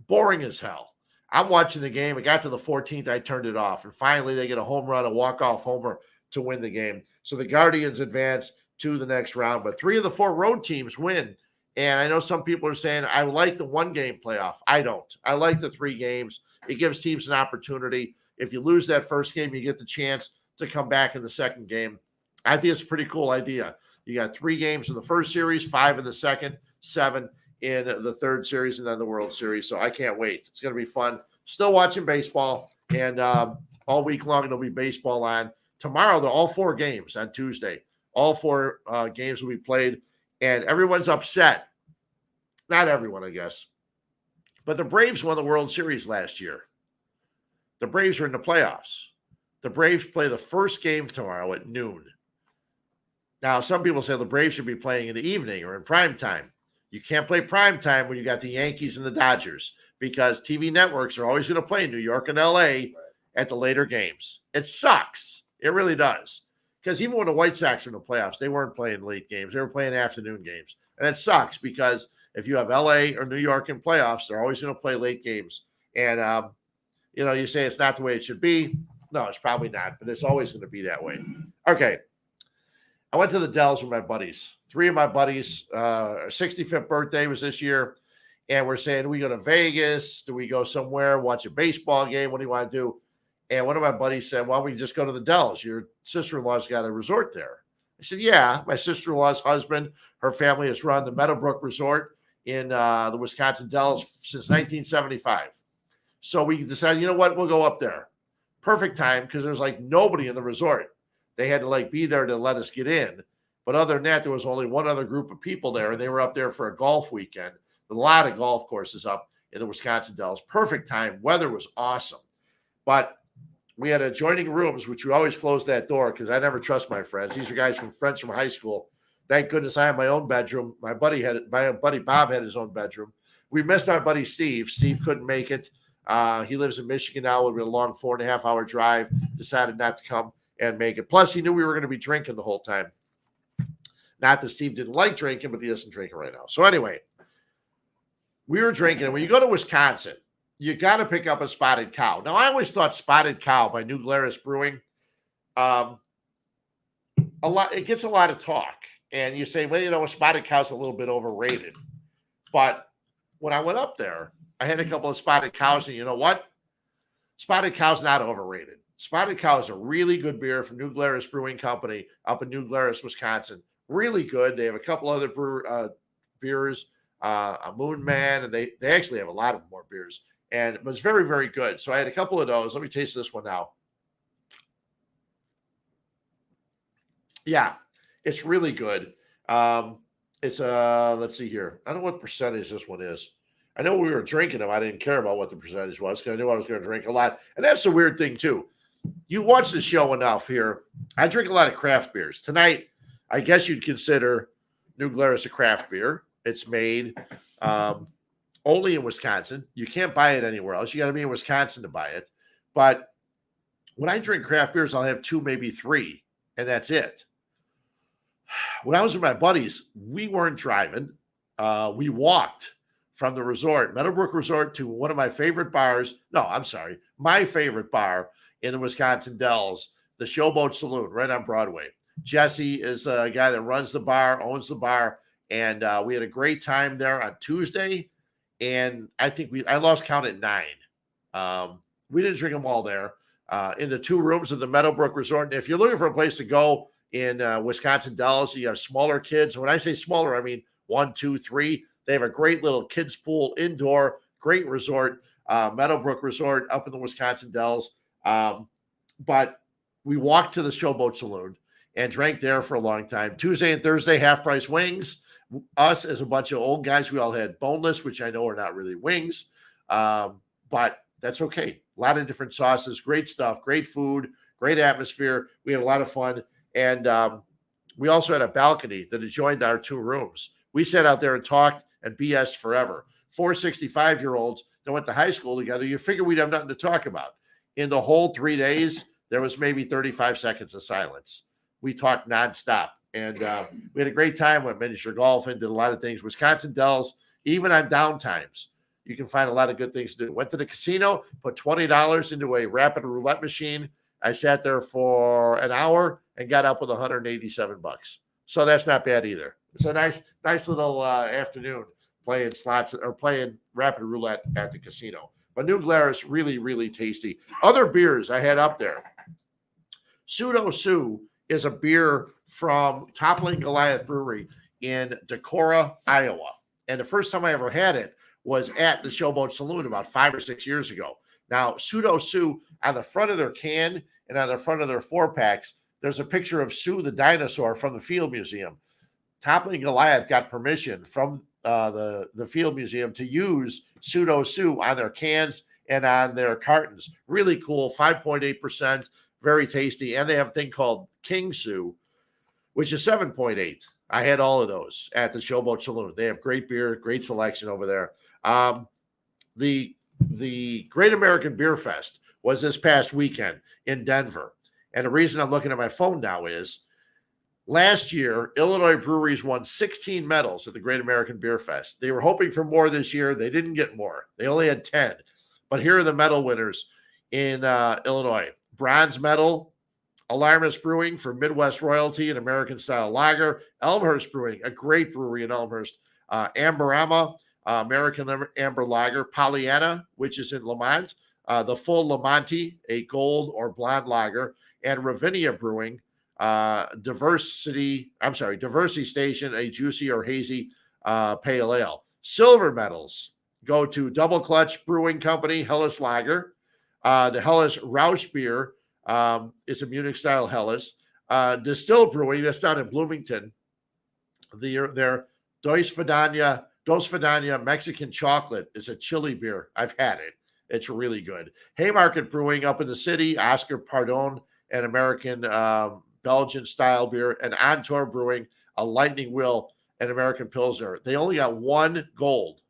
B: Boring as hell. I'm watching the game. It got to the 14th. I turned it off. And finally, they get a home run, a walk-off homer to win the game. So the Guardians advance to the next round. But 3 of the 4 road teams win. And I know some people are saying, I like the 1-game playoff. I don't. I like the 3 games. It gives teams an opportunity. If you lose that first game, you get the chance to come back in the second game. I think it's a pretty cool idea. You got 3 games in the first series, 5 in the second, 7 in the third series, and then the World Series. So I can't wait. It's going to be fun. Still watching baseball, and all week long it'll be baseball on. Tomorrow, all 4 games on Tuesday. All 4 games will be played, and everyone's upset. Not everyone, I guess. But the Braves won the World Series last year. The Braves are in the playoffs. The Braves play the first game tomorrow at noon. Now, some people say the Braves should be playing in the evening or in prime time. You can't play prime time when you got the Yankees and the Dodgers because TV networks are always going to play New York and LA at the later games. It sucks. It really does. Because even when the White Sox were in the playoffs, they weren't playing late games. They were playing afternoon games. And it sucks because if you have LA or New York in playoffs, they're always going to play late games. And, you say it's not the way it should be. No, it's probably not, but it's always going to be that way. Okay. I went to the Dells with my buddies. 3 of my buddies, 65th birthday was this year. And we're saying, do we go to Vegas? Do we go somewhere, watch a baseball game? What do you want to do? And one of my buddies said, why don't we just go to the Dells? Your sister-in-law's got a resort there. I said, yeah. My sister-in-law's husband, her family has run the Meadowbrook Resort in the Wisconsin Dells since 1975. So we decided, you know what? We'll go up there. Perfect time because there's nobody in the resort. They had to be there to let us get in. But other than that, there was only one other group of people there, and they were up there for a golf weekend. A lot of golf courses up in the Wisconsin Dells. Perfect time. Weather was awesome. But we had adjoining rooms, which we always close that door because I never trust my friends. These are friends from high school. Thank goodness I had my own bedroom. My buddy Bob had his own bedroom. We missed our buddy Steve. Steve couldn't make it. He lives in Michigan now. It would be a long 4.5-hour drive. Decided not to come and make it. Plus, he knew we were going to be drinking the whole time. Not that Steve didn't like drinking, but he doesn't drink it right now. So anyway, we were drinking. And when you go to Wisconsin, you got to pick up a Spotted Cow. Now, I always thought Spotted Cow by New Glarus Brewing, it gets a lot of talk. And you say, well, Spotted Cow's a little bit overrated. But when I went up there, I had a couple of Spotted Cows, and you know what? Spotted Cow's not overrated. Spotted Cow is a really good beer from New Glarus Brewing Company up in New Glarus, Wisconsin. Really good. They have a couple other beers, a Moon Man, and they actually have a lot of more beers. And it was very, very good. So I had a couple of those. Let me taste this one now. Yeah, it's really good. It's let's see here. I don't know what percentage this one is. I know we were drinking them. I didn't care about what the percentage was because I knew I was going to drink a lot. And that's the weird thing, too. You watch the show enough here. I drink a lot of craft beers. Tonight, I guess you'd consider New Glarus a craft beer. It's made only in Wisconsin. You can't buy it anywhere else. You got to be in Wisconsin to buy it. But when I drink craft beers, I'll have 2, maybe 3, and that's it. When I was with my buddies, we weren't driving. We walked from the resort, Meadowbrook Resort, to one of my favorite bars. No, I'm sorry. My favorite bar in the Wisconsin Dells, the Showboat Saloon, right on Broadway. Jesse is a guy that runs the bar, owns the bar, and we had a great time there on Tuesday. And I think I lost count at 9. We didn't drink them all there. In the 2 rooms of the Meadowbrook Resort. And if you're looking for a place to go in Wisconsin Dells, you have smaller kids. When I say smaller, I mean 1, 2, 3. They have a great little kids pool indoor, great resort, Meadowbrook Resort up in the Wisconsin Dells. But we walked to the Showboat Saloon and drank there for a long time. Tuesday and Thursday, half-price wings. Us as a bunch of old guys, we all had boneless, which I know are not really wings, but that's okay. A lot of different sauces, great stuff, great food, great atmosphere. We had a lot of fun. And we also had a balcony that adjoined our 2 rooms. We sat out there and talked and BS forever. 4 65-year-olds that went to high school together, you figure we'd have nothing to talk about. In the whole 3 days, there was maybe 35 seconds of silence. We talked nonstop. And we had a great time, went miniature golf and did a lot of things. Wisconsin Dells, even on downtimes, you can find a lot of good things to do. Went to the casino, put $20 into a rapid roulette machine. I sat there for an hour and got up with $187. So that's not bad either. It's a nice little afternoon playing slots or playing rapid roulette at the casino. But New Glarus, really, really tasty. Other beers I had up there. Pseudo Sue is a beer from Toppling Goliath Brewery in Decorah, Iowa. And the first time I ever had it was at the Showboat Saloon about 5 or 6 years ago. Now, Pseudo Sue, on the front of their can and on the front of their 4-packs, there's a picture of Sue the dinosaur from the Field Museum. Toppling Goliath got permission from the Field Museum to use Pseudo Sue on their cans and on their cartons. Really cool, 5.8%, very tasty. And they have a thing called King Sue, which is 7.8. I had all of those at the Showboat Saloon. They have great beer, great selection over there. The Great American Beer Fest was this past weekend in Denver. And the reason I'm looking at my phone now is last year, Illinois breweries won 16 medals at the Great American Beer Fest. They were hoping for more this year. They didn't get more. They only had 10. But here are the medal winners in Illinois. Bronze medal, Alarmist Brewing for Midwest Royalty and American Style Lager. Elmhurst Brewing, a great brewery in Elmhurst. Amberama, American Amber Lager. Pollyanna, which is in Lamont. The Full Lamonti, a gold or blonde lager. And Ravinia Brewing, Diversity Station, a juicy or hazy pale ale. Silver medals go to Double Clutch Brewing Company, Helles Lager. The Helles Rausch beer is a Munich-style Helles. Distilled Brewing, that's down in Bloomington. Their Dos Vidania Mexican Chocolate is a chili beer. I've had it. It's really good. Haymarket Brewing up in the city, Oscar Pardon, an American Belgian-style beer. And Antor Brewing, a Lightning Will, an American Pilsner. They only got 1 gold,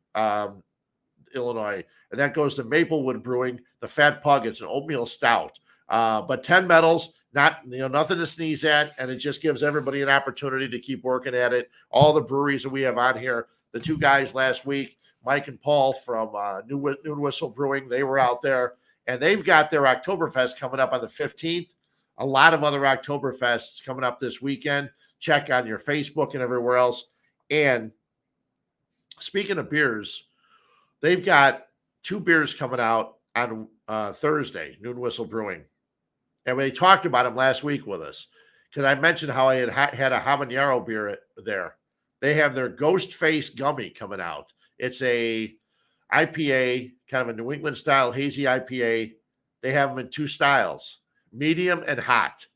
B: Illinois, and that goes to Maplewood Brewing, the Fat Pug. It's an oatmeal stout. But 10 medals, nothing to sneeze at, and it just gives everybody an opportunity to keep working at it. All the breweries that we have on here, the 2 guys last week, Mike and Paul from Noon Whistle Brewing, they were out there, and they've got their Oktoberfest coming up on the 15th. A lot of other Oktoberfests coming up this weekend. Check on your Facebook and everywhere else. And speaking of beers, they've got 2 beers coming out on Thursday, Noon Whistle Brewing. And we talked about them last week with us because I mentioned how I had a habanero beer there. They have their Ghost Face Gummy coming out. It's a IPA, kind of a New England style hazy IPA. They have them in 2 styles, medium and hot.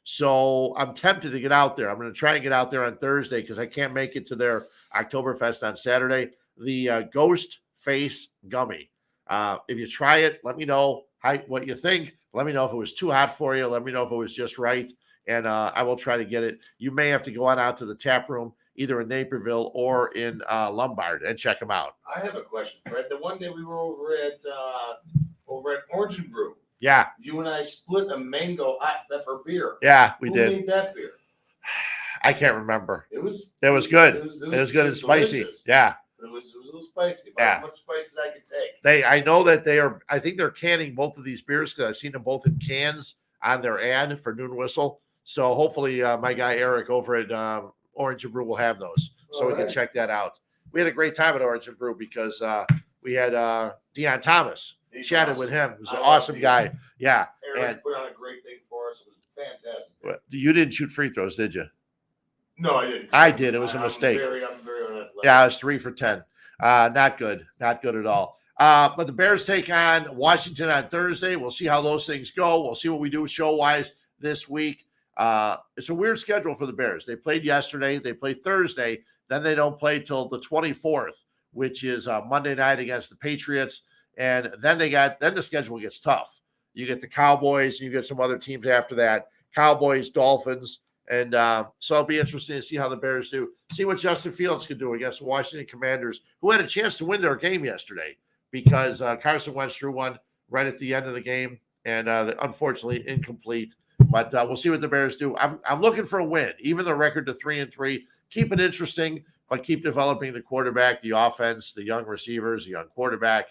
B: So I'm tempted to get out there. I'm going to try and get out there on Thursday because I can't make it to their Oktoberfest on Saturday. The Ghost Face Gummy. If you try it, let me know what you think. Let me know if it was too hot for you. Let me know if it was just right. And I will try to get it. You may have to go on out to the tap room either in Naperville or in Lombard, and check them out.
C: I have a question, Fred. The one day we were over at Orange and Brew.
B: Yeah.
C: You and I split a mango hot pepper beer.
B: Yeah, we
C: Who
B: did.
C: made that beer?
B: I can't remember.
C: It was
B: good.
C: It was
B: good and spicy.
C: delicious.
B: Yeah.
C: It was a little spicy, but
B: Yeah.
C: as much spice as I could take.
B: I know that I think they're canning both of these beers because I've seen them both in cans on their ad for Noon Whistle. So hopefully my guy Eric over at Orange and Brew will have those. So we can check that out. We had a great time at Orange and Brew because we had Deion Thomas. Chatted with him. He was an awesome guy. Yeah.
C: Eric put on a great thing for us. It was fantastic.
B: You didn't shoot free throws, did you?
C: No, I didn't.
B: I did. It was a mistake.
C: I'm very unathletic.
B: Yeah, I was 3 for 10. Not good. Not good at all. But the Bears take on Washington on Thursday. We'll see how those things go. We'll see what we do show-wise this week. It's a weird schedule for the Bears. They played yesterday. They play Thursday. Then they don't play till the 24th, which is Monday night against the Patriots. And then the schedule gets tough. You get the Cowboys, and you get some other teams after that. Cowboys, Dolphins. And so it'll be interesting to see how the Bears do. See what Justin Fields can do against the Washington Commanders, who had a chance to win their game yesterday because Carson Wentz threw one right at the end of the game, and unfortunately incomplete. But we'll see what the Bears do. I'm looking for a win, even the record to 3-3. Keep it interesting, but keep developing the quarterback, the offense, the young receivers, the young quarterback.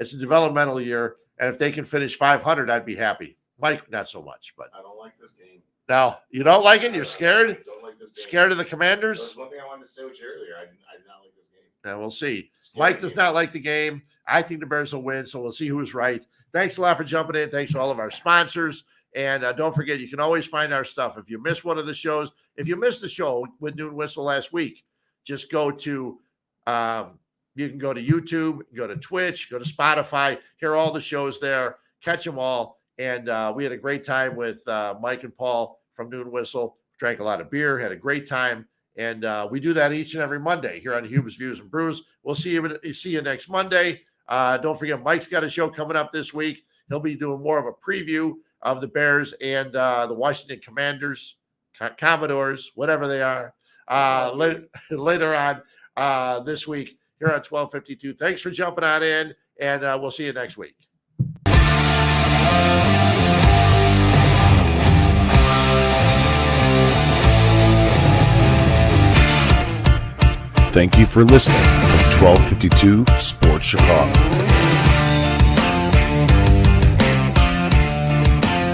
B: It's a developmental year, and if they can finish 500, I'd be happy. Mike, not so much, but
C: I don't like this game.
B: No, you don't like it? You're scared?
C: I don't like this game.
B: Scared of the Commanders?
C: There's one thing I wanted to say with you earlier. I did not like this game.
B: Yeah, we'll see. Mike does not like the game. I think the Bears will win, so we'll see who's right. Thanks a lot for jumping in. Thanks to all of our sponsors. And don't forget, you can always find our stuff. If you missed one of the shows, if you missed the show with Noon Whistle last week, just go to you can go to YouTube, go to Twitch, go to Spotify, hear all the shows there, catch them all. And we had a great time with Mike and Paul from Noon Whistle. Drank a lot of beer, had a great time. And we do that each and every Monday here on Huebs Views and Brews. We'll see you next Monday. Don't forget, Mike's got a show coming up this week. He'll be doing more of a preview of the Bears and the Washington Commanders, Commodores, whatever they are, later on this week here on 1252. Thanks for jumping on in, and we'll see you next week.
H: Thank you for listening to 1252 Sports Chicago.